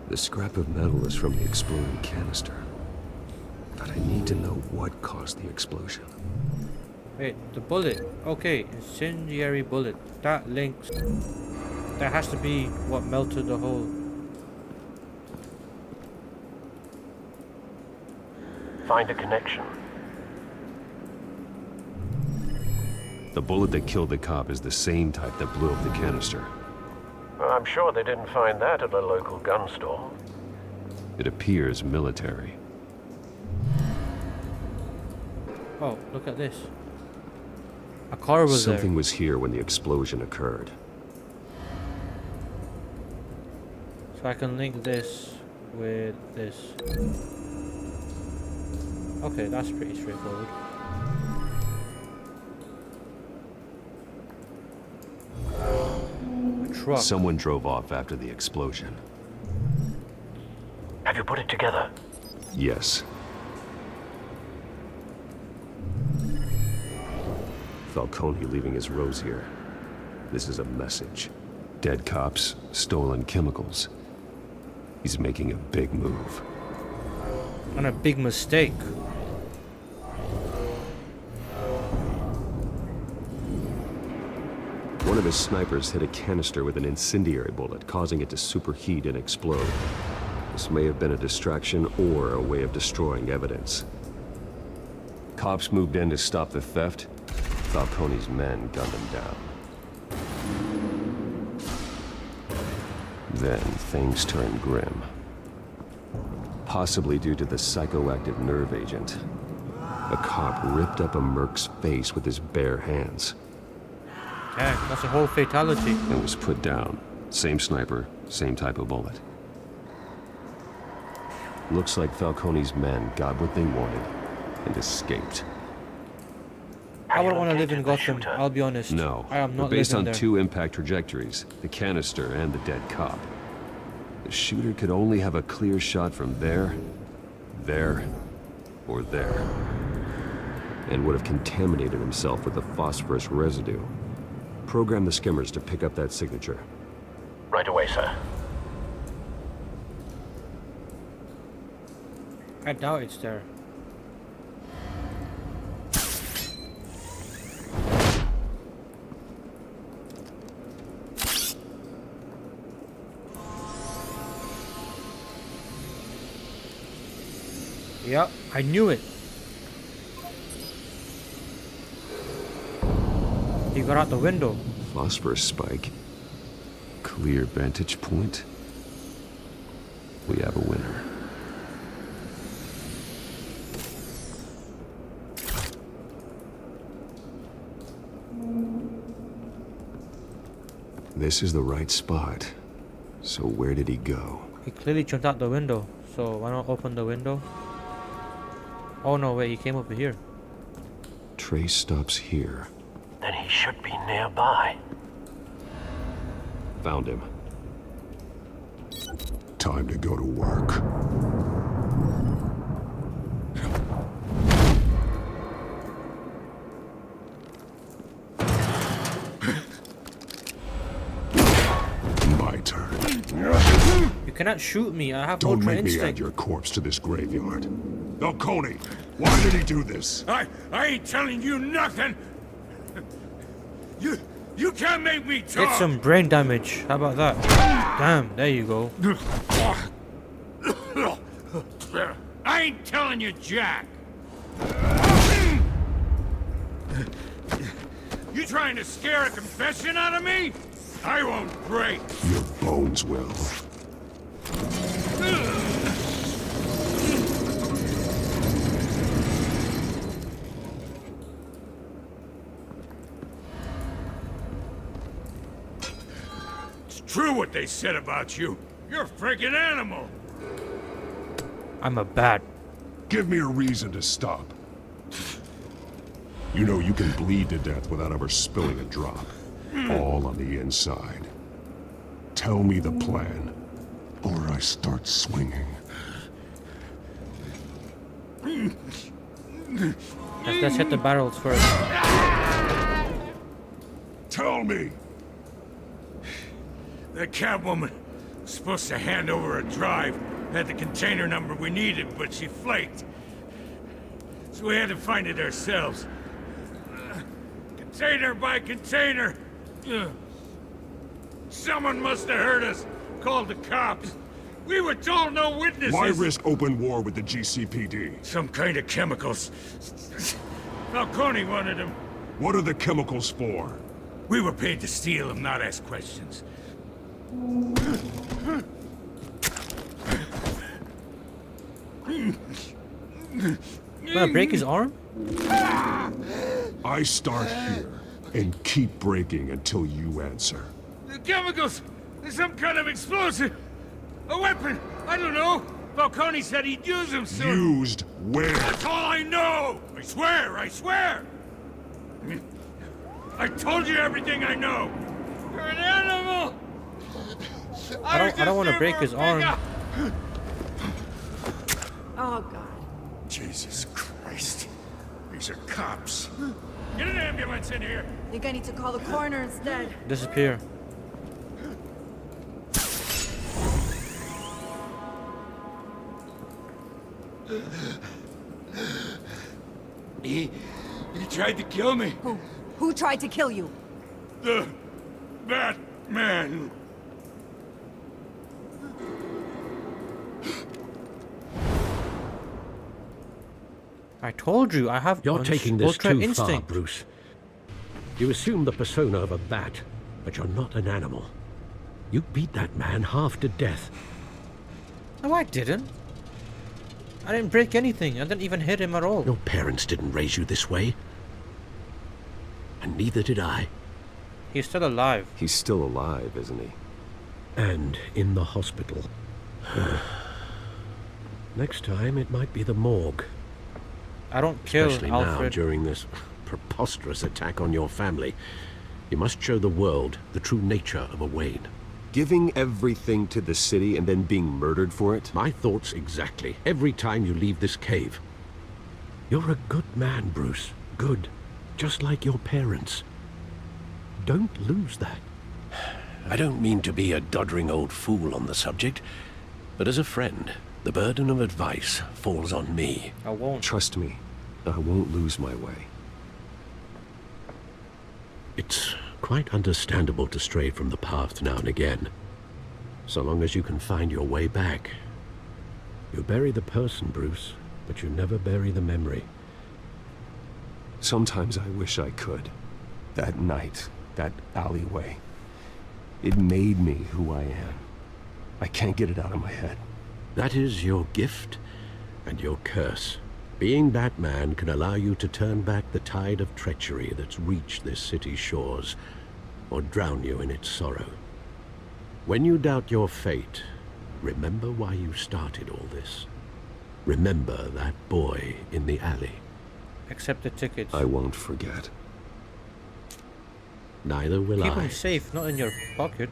The scrap of metal is from the exploding canister. But I need to know what caused the explosion. Wait, the bullet. Okay, incendiary bullet. That links. That has to be what melted the hole. Find a connection. The bullet that killed the cop is the same type that blew up the canister. I'm sure they didn't find that at a local gun store. It appears military. Oh, look at this. A car was there. Something was here when the explosion occurred. So I can link this with this. Okay, that's pretty straightforward. A truck. Someone drove off after the explosion. Have you put it together? Yes. Falcone leaving his rose here. This is a message. Dead cops, stolen chemicals. He's making a big move. And a big mistake. One of his snipers hit a canister with an incendiary bullet, causing it to superheat and explode. This may have been a distraction or a way of destroying evidence. Cops moved in to stop the theft. Falcone's men gunned him down. Then things turned grim. Possibly due to the psychoactive nerve agent. A cop ripped up a merc's face with his bare hands. Dang, that's a whole fatality. And was put down. Same sniper, same type of bullet. Looks like Falcone's men got what they wanted and escaped. I wouldn't want to live in Gotham, I'll be honest. No, I am not based living on there. two impact trajectories, the canister and the dead cop. The shooter could only have a clear shot from there, or there. And would have contaminated himself with the phosphorus residue. Program the skimmers to pick up that signature. Right away, sir. I doubt it's there. Yep, I knew it. He got out the window. Phosphorus spike. Clear vantage point. We have a winner. This is the right spot. So where did he go? He clearly jumped out the window. So why not open the window? Oh no, wait, he came over here. Trace stops here. Then he should be nearby. Found him. Time to go to work. My turn. You cannot shoot me. I have Don't ultra make me instinct. add your corpse to this graveyard. Falcone, why did he do this? I ain't telling you nothing. You can't make me talk. Get some brain damage. How about that? Damn, there you go. I ain't telling you, Jack. You trying to scare a confession out of me? I won't break. Your bones will. It's true what they said about you. You're a freaking animal. I'm a bat. Give me a reason to stop. You know you can bleed to death without ever spilling a drop. All on the inside. Tell me the plan, or I start swinging. Let's hit the barrels first. Tell me! The Catwoman was supposed to hand over a drive. Had the container number we needed, but she flaked. So we had to find it ourselves. Container by container. Someone must have heard us. Called the cops. We were told no witnesses. Why risk open war with the GCPD? Some kind of chemicals. Falcone wanted them. What are the chemicals for? We were paid to steal them, not ask questions. Wanna break his arm? I start here and keep breaking until you answer. The chemicals! There's some kind of explosive! A weapon! I don't know! Falcone said he'd use them soon! Used where? That's all I know! I swear! I swear! I told you everything I know! You're an animal! I don't want to break his arm. Oh, God. Jesus Christ. These are cops. Get an ambulance in here! Think I need to call the coroner instead. Disappear. He tried to kill me. Who tried to kill you? The Batman. I told you, I have You're taking this ultra too instinct. far, Bruce. You assume the persona of a bat, but you're not an animal. You beat that man half to death. No, I didn't. I didn't break anything. I didn't even hit him at all. Your parents didn't raise you this way. And neither did I. He's still alive. He's still alive, isn't he? And in the hospital. Next time, it might be the morgue. I don't kill Especially Alfred. now, during this preposterous attack on your family. You must show the world the true nature of a Wayne. Giving everything to the city and then being murdered for it? My thoughts exactly. Every time you leave this cave. You're a good man, Bruce. Good. Just like your parents. Don't lose that. I don't mean to be a doddering old fool on the subject, but as a friend, the burden of advice falls on me. I won't. Trust me, I won't lose my way. It's quite understandable to stray from the path now and again. So long as you can find your way back. You bury the person, Bruce, but you never bury the memory. Sometimes I wish I could. That night, that alleyway. It made me who I am. I can't get it out of my head. That is your gift and your curse. Being Batman can allow you to turn back the tide of treachery that's reached this city's shores, or drown you in its sorrow. When you doubt your fate, remember why you started all this. Remember that boy in the alley. Accept the tickets. I won't forget. Neither will Keep I. them safe, not in your pocket.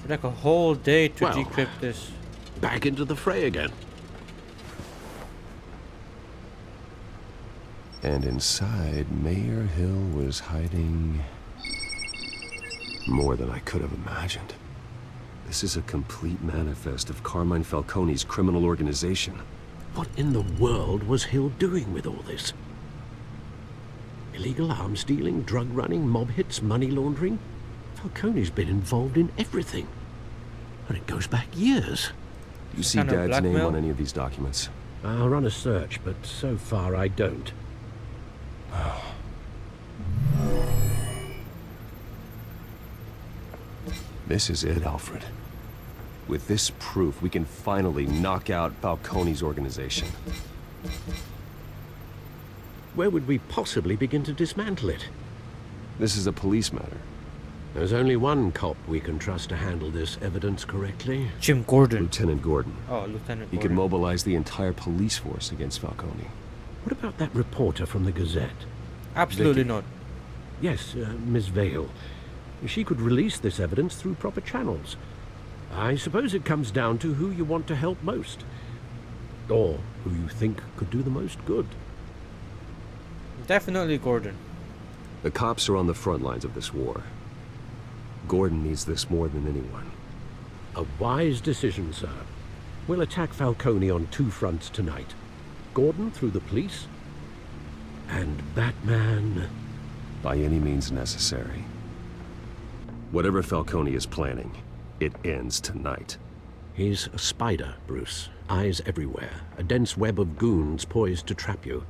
Like a whole day to Well, decrypt this. Back into the fray again. And inside, Mayor Hill was hiding more than I could have imagined. This is a complete manifest of Carmine Falcone's criminal organization. What in the world was Hill doing with all this? Illegal arms dealing, drug running, mob hits, money laundering? Falcone's been involved in everything. And it goes back years. You see Dad's name on any of these documents? I'll run a search, but so far I don't. This is it, Alfred. With this proof, we can finally knock out Falcone's organization. Where would we possibly begin to dismantle it? This is a police matter. There's only one cop we can trust to handle this evidence correctly. Jim Gordon. Lieutenant Gordon. Oh, Lieutenant He Gordon. could mobilize the entire police force against Falcone. What about that reporter from the Gazette? Absolutely not. Yes, Miss Vale. She could release this evidence through proper channels. I suppose it comes down to who you want to help most. Or who you think could do the most good. Definitely Gordon. The cops are on the front lines of this war. Gordon needs this more than anyone. A wise decision, sir. We'll attack Falcone on 2 fronts tonight. Gordon through the police, and Batman... by any means necessary. Whatever Falcone is planning, it ends tonight. He's a spider, Bruce. Eyes everywhere. A dense web of goons poised to trap you.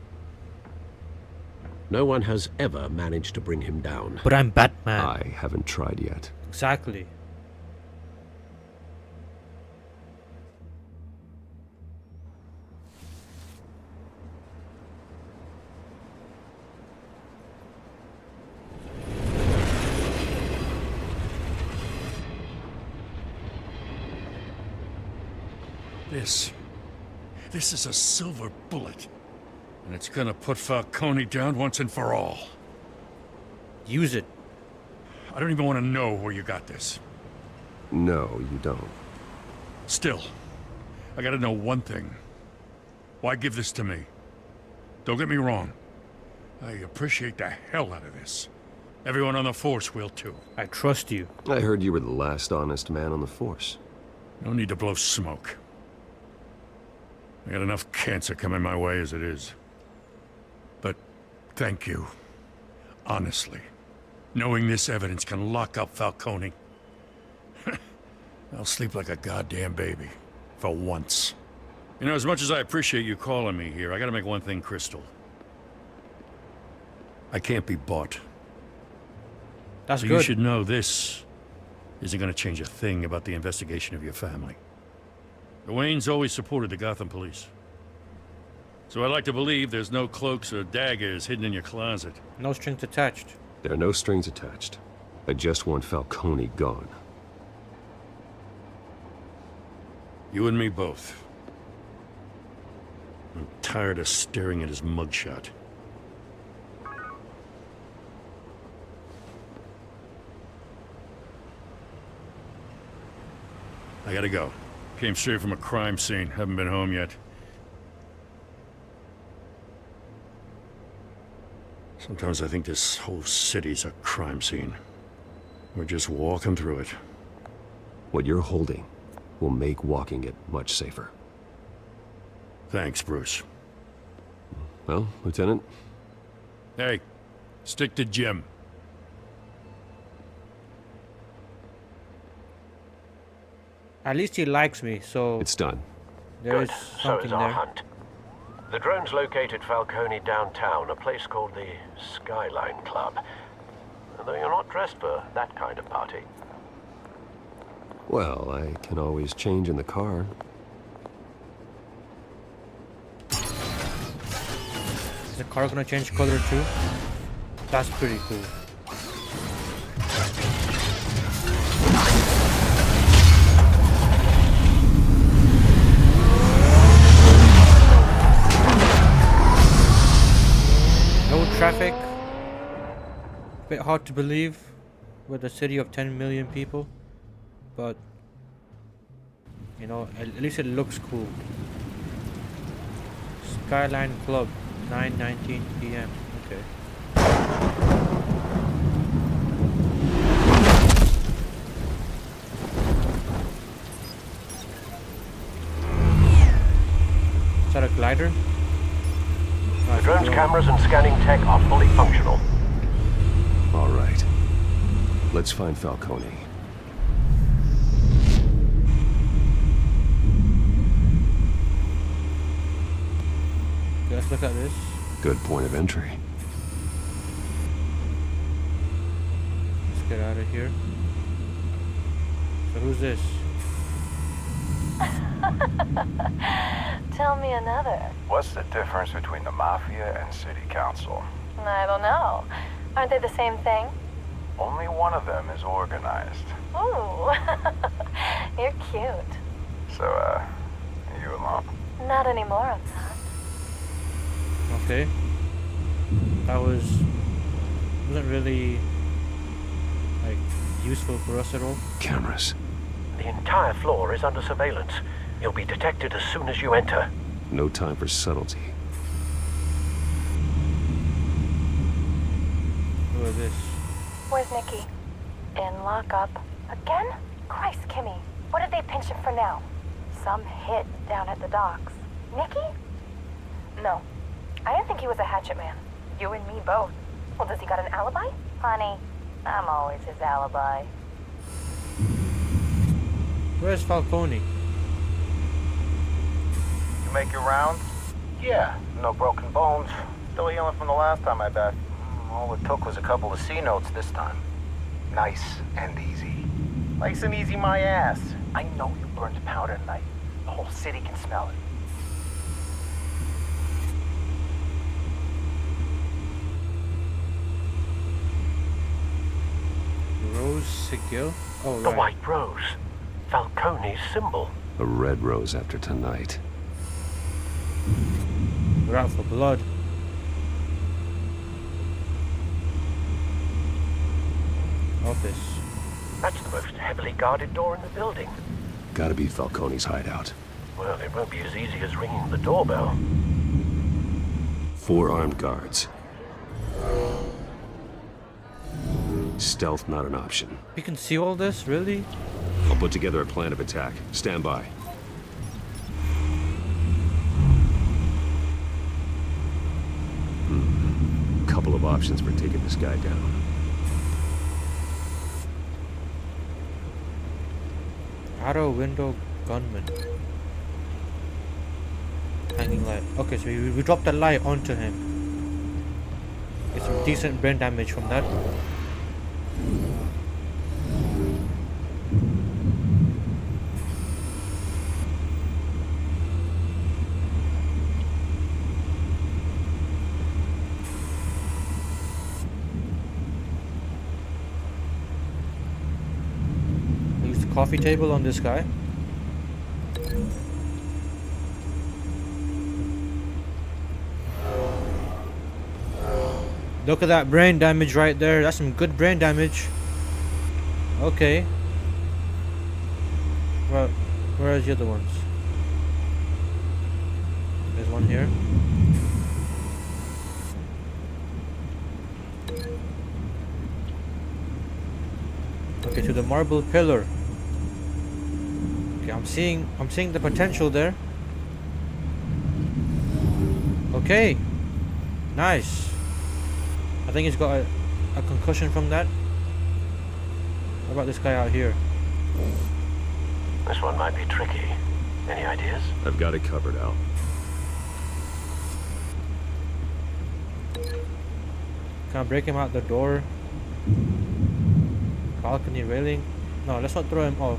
No one has ever managed to bring him down. But I'm Batman. I haven't tried yet. Exactly. This is a silver bullet. And it's gonna put Falcone down once and for all. Use it. I don't even want to know where you got this. No, you don't. Still, I gotta know one thing. Why give this to me? Don't get me wrong. I appreciate the hell out of this. Everyone on the Force will too. I trust you. I heard you were the last honest man on the Force. No need to blow smoke. I got enough cancer coming my way as it is. But thank you. Honestly. Knowing this evidence can lock up Falcone. I'll sleep like a goddamn baby. For once. You know, as much as I appreciate you calling me here, I gotta make one thing crystal. I can't be bought. That's so good. You should know this isn't gonna change a thing about the investigation of your family. The Waynes always supported the Gotham police. So I like to believe there's no cloaks or daggers hidden in your closet. No strings attached. There are no strings attached. I just want Falcone gone. You and me both. I'm tired of staring at his mugshot. I gotta go. Came straight from a crime scene. Haven't been home yet. Sometimes I think this whole city's a crime scene. We're just walking through it. What you're holding will make walking it much safer. Thanks, Bruce. Well, Lieutenant? Hey, stick to Jim. At least he likes me, so... It's done. There is So something is our there. hunt. The drones located Falcone downtown, a place called the Skyline Club. Though you're not dressed for that kind of party. Well, I can always change in the car. Is the car gonna change color too? That's pretty cool. No traffic. Bit hard to believe with a city of 10 million people, but you know, at least it looks cool. Skyline Club, 9:19 p.m. Okay. Is that a glider? The drone's cameras and scanning tech are fully functional. All right. Let's find Falcone. Okay, let's look at this. Good point of entry. Let's get out of here. So who's this? Tell me another. What's the difference between the Mafia and City Council? I don't know. Aren't they the same thing? Only one of them is organized. Ooh, you're cute. So, you alone? Not anymore, I'm not. Okay. That wasn't really like useful for us at all. Cameras. The entire floor is under surveillance. You'll be detected as soon as you enter. No time for subtlety. Who is this? Where's Nicky? In lockup. Again? Christ, Kimmy. What did they pinch him for now? Some hit down at the docks. Nicky? No. I didn't think he was a hatchet man. You and me both. Well, does he got an alibi? Honey, I'm always his alibi. Where's Falcone? You make your rounds? Yeah, no broken bones. Still healing from the last time, I bet. All it took was a couple of C notes this time. Nice and easy. Nice and easy my ass. I know you burned powder tonight. The whole city can smell it. Rose Sigil? Oh, right. The white rose. Falcone's symbol. A red rose after tonight. We're out for blood. Office. That's the most heavily guarded door in the building. Gotta be Falcone's hideout. Well, it won't be as easy as ringing the doorbell. 4 armed guards. Stealth not an option. We can see all this, really? I'll put together a plan of attack. Stand by. Couple of options for taking this guy down. Arrow window gunman. Hanging light. Okay, so we dropped the light onto him. Get some decent brain damage from that. Coffee table on this guy. Look at that brain damage right there. That's some good brain damage. Okay. Well, where are the other ones? There's one here. Okay, to the marble pillar. Okay, I'm seeing the potential there. Okay. Nice. I think he's got a concussion from that. How about this guy out here? This one might be tricky. Any ideas? I've got it covered, Al. Can I break him out the door? Balcony railing? No, let's not throw him off.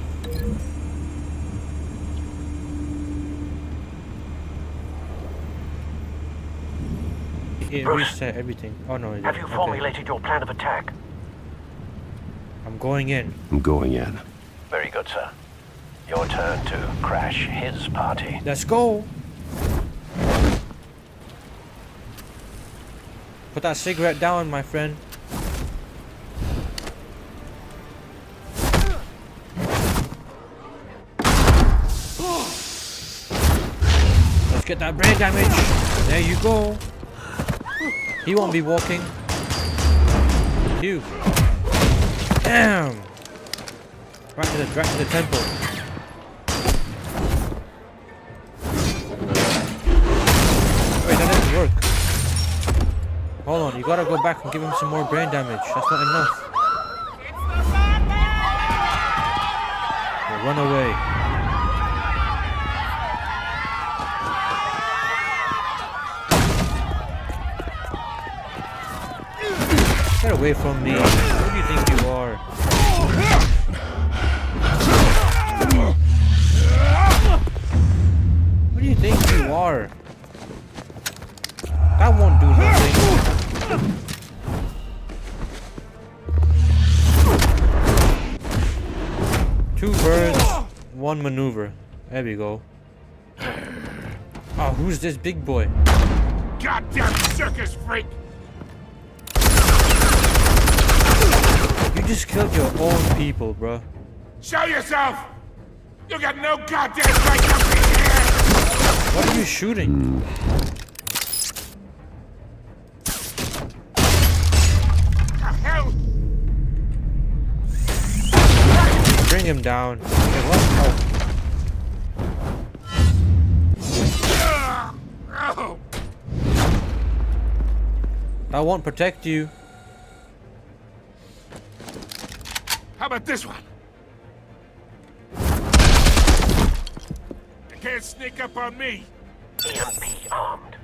It reset everything. Oh no, have you formulated your plan of attack? I'm going in. I'm going in. Very good, sir. Your turn to crash his party. Let's go! Put that cigarette down, my friend. Let's get that brain damage. There you go. He won't be walking. Phew. Damn. Right to the temple. Wait, that didn't work. Hold on, you gotta go back and give him some more brain damage. That's not enough. Okay, run away. Get away from me. Who do you think you are? What do you think you are? That won't do nothing. Two birds, one maneuver. There we go. Oh, who's this big boy? goddamn circus freak! You just killed your own people, bro. Show yourself! You got no goddamn right to be here! What are you shooting? Bring him down. Okay, what? Oh. That won't protect you. How about this one? You can't sneak up on me. EMP armed.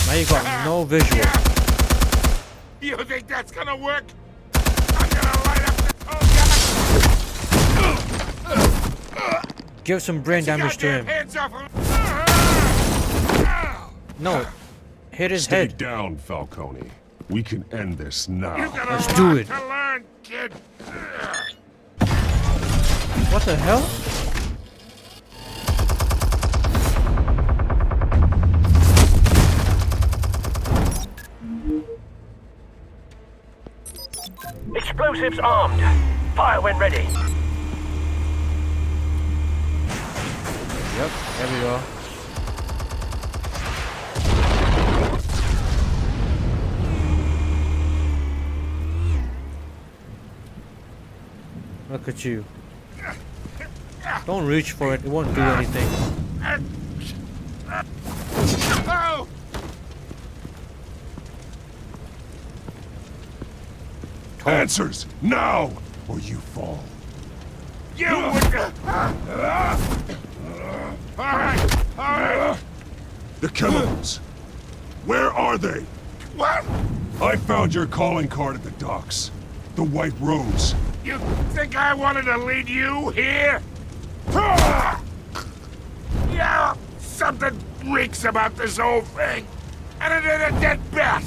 Now you got no visual. You think that's gonna work? I'm gonna light up the Give some brain damage to him. hands off him. No. Hit his Stay head. down, Falcone. We can end this now. Let's do it. To learn, kid. What the hell? Explosives armed. Fire when ready. Yep, there we go. Look at you. Don't reach for it, it won't do anything. Oh! Answers now, or you fall. You would. All right. The chemicals. Where are they? What? I found your calling card at the docks. The White Rose. You think I wanted to lead you here? Yeah, something reeks about this whole thing. And it ain't a dead bat.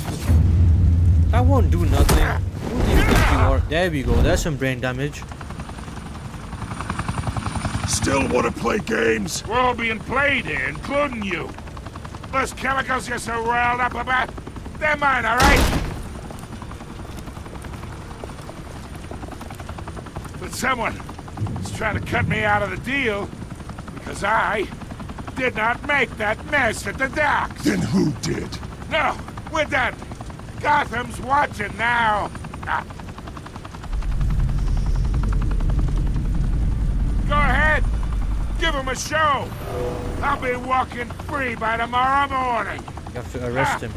That won't do nothing. Who do you think you are? There we go, there's some brain damage. Still want to play games? We're all being played here, including you. Those chemicals you're so riled up about, they're mine, all right? But someone is trying to cut me out of the deal because I did not make that mess at the docks. Then who did? No, we're done. Gotham's watching now. Go ahead. Give him a show. I'll be walking free by tomorrow morning. You have to arrest him.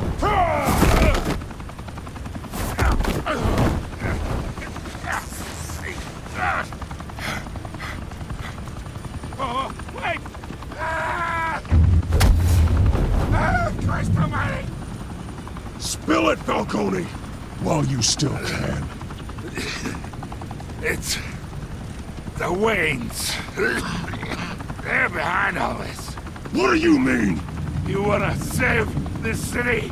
Oh, wait! Christ almighty! Spill it, Falcone, while you still can. It's the Waynes. They're behind all this. What do you mean? You wanna save this city?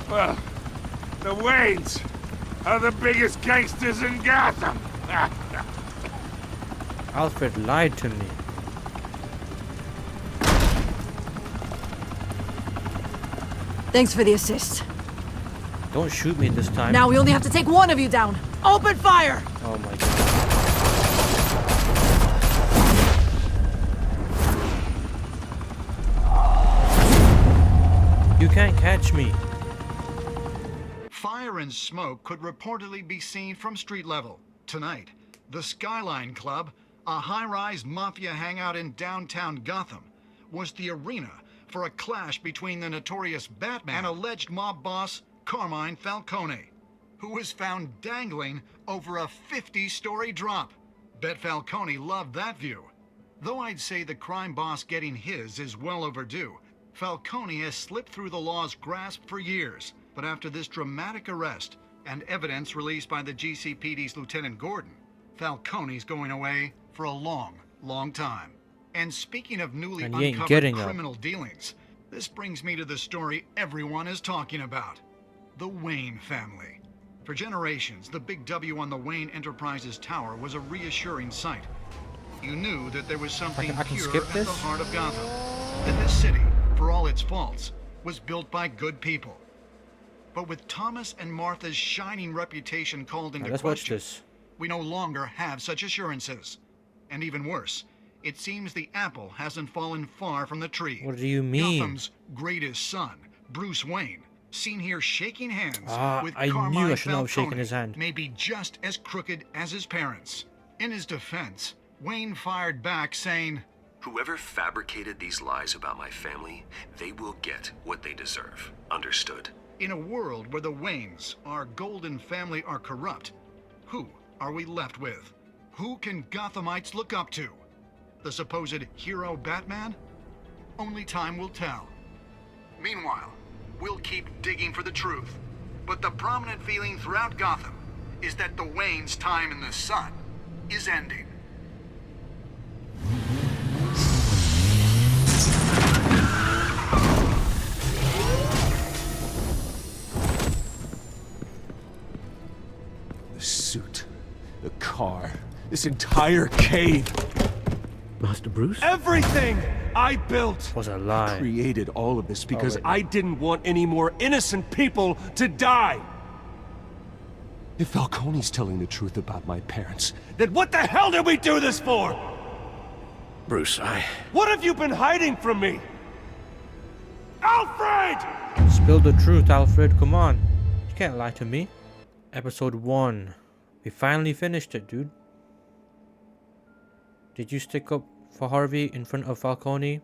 Well, the Waynes are the biggest gangsters in Gotham. Alfred lied to me. Thanks for the assist. Don't shoot me this time. Now we only have to take one of you down. Open fire! Oh my god. You can't catch me. Fire and smoke could reportedly be seen from street level. Tonight, the Skyline Club, a high-rise mafia hangout in downtown Gotham, was the arena for a clash between the notorious Batman and alleged mob boss Carmine Falcone, who was found dangling over a 50-story drop. Bet Falcone loved that view. Though I'd say the crime boss getting his is well overdue, Falcone has slipped through the law's grasp for years. But after this dramatic arrest and evidence released by the GCPD's Lieutenant Gordon, Falcone's going away for a long, long time. And speaking of newly uncovered criminal dealings, this brings me to the story everyone is talking about. the Wayne family. For generations, the big W on the Wayne Enterprises tower was a reassuring sight. You knew that there was something pure at the heart of Gotham. That this city, for all its faults, was built by good people. But with Thomas and Martha's shining reputation called into question, we no longer have such assurances. And even worse, it seems the apple hasn't fallen far from the tree. What do you mean? Gotham's greatest son, Bruce Wayne, seen here shaking hands with I Carmine knew I should not have shaken Falcone, his hand. may be just as crooked as his parents. In his defense, Wayne fired back saying, "Whoever fabricated these lies about my family, they will get what they deserve. Understood?" In a world where the Waynes, our golden family, are corrupt, who are we left with? Who can Gothamites look up to? The supposed hero Batman? Only time will tell. Meanwhile, we'll keep digging for the truth. But the prominent feeling throughout Gotham is that the Waynes' time in the sun is ending. The suit, the car, this entire cave. Master Bruce? Everything I built was a lie. I created all of this because I didn't want any more innocent people to die. If Falcone's telling the truth about my parents, then what the hell did we do this for? Bruce, What have you been hiding from me? Alfred! Spill the truth, Alfred. Come on. You can't lie to me. Episode 1. We finally finished it, dude. Did you stick up for Harvey in front of Falcone?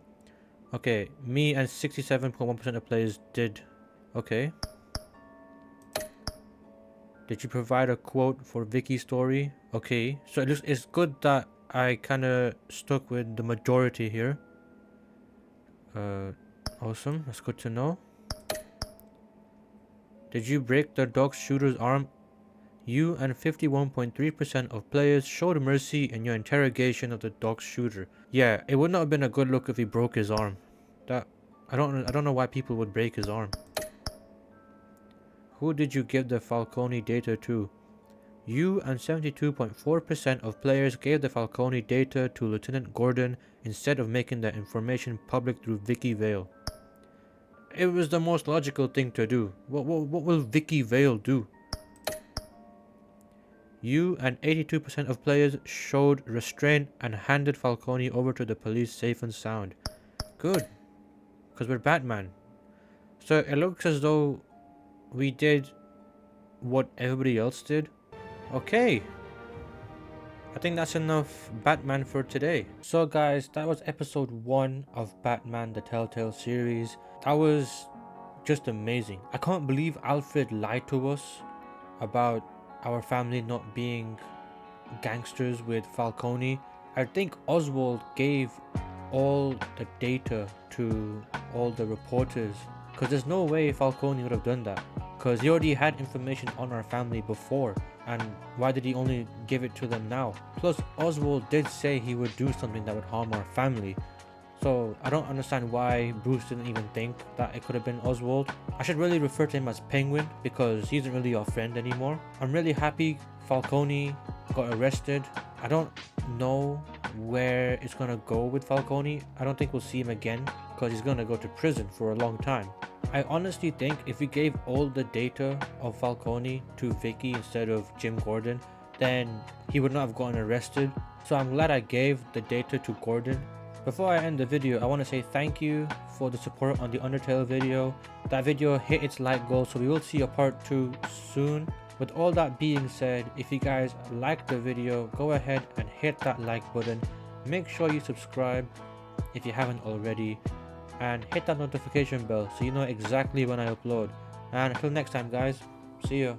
Okay, me and 67.1% of players did. Okay. Did you provide a quote for Vicky's story? Okay, so it's good that I kind of stuck with the majority here. Awesome, that's good to know. Did you break the dog shooter's arm? You and 51.3% of players showed mercy in your interrogation of the dog shooter. Yeah, it would not have been a good look if he broke his arm. I don't know why people would break his arm. Who did you give the Falcone data to? You and 72.4% of players gave the Falcone data to Lieutenant Gordon instead of making that information public through Vicky Vale. It was the most logical thing to do. What will Vicky Vale do? You and 82% of players showed restraint and handed Falcone over to the police safe and sound. Good. Because we're Batman. So it looks as though we did what everybody else did. Okay. I think that's enough Batman for today. So guys, that was episode 1 of Batman the Telltale series. That was just amazing. I can't believe Alfred lied to us about our family not being gangsters with Falcone. I think Oswald gave all the data to all the reporters, because there's no way Falcone would have done that, because he already had information on our family before, and why did he only give it to them now? Plus Oswald did say he would do something that would harm our family. So I don't understand why Bruce didn't even think that it could have been Oswald. I should really refer to him as Penguin because he isn't really our friend anymore. I'm really happy Falcone got arrested. I don't know where it's gonna go with Falcone. I don't think we'll see him again because he's gonna go to prison for a long time. I honestly think if we gave all the data of Falcone to Vicky instead of Jim Gordon, then he would not have gotten arrested. So I'm glad I gave the data to Gordon. Before I end the video, I want to say thank you for the support on the Undertale video. That video hit its like goal, so we will see a part 2 soon. With all that being said, if you guys liked the video, go ahead and hit that like button. Make sure you subscribe if you haven't already, and hit that notification bell so you know exactly when I upload. And until next time guys, see ya.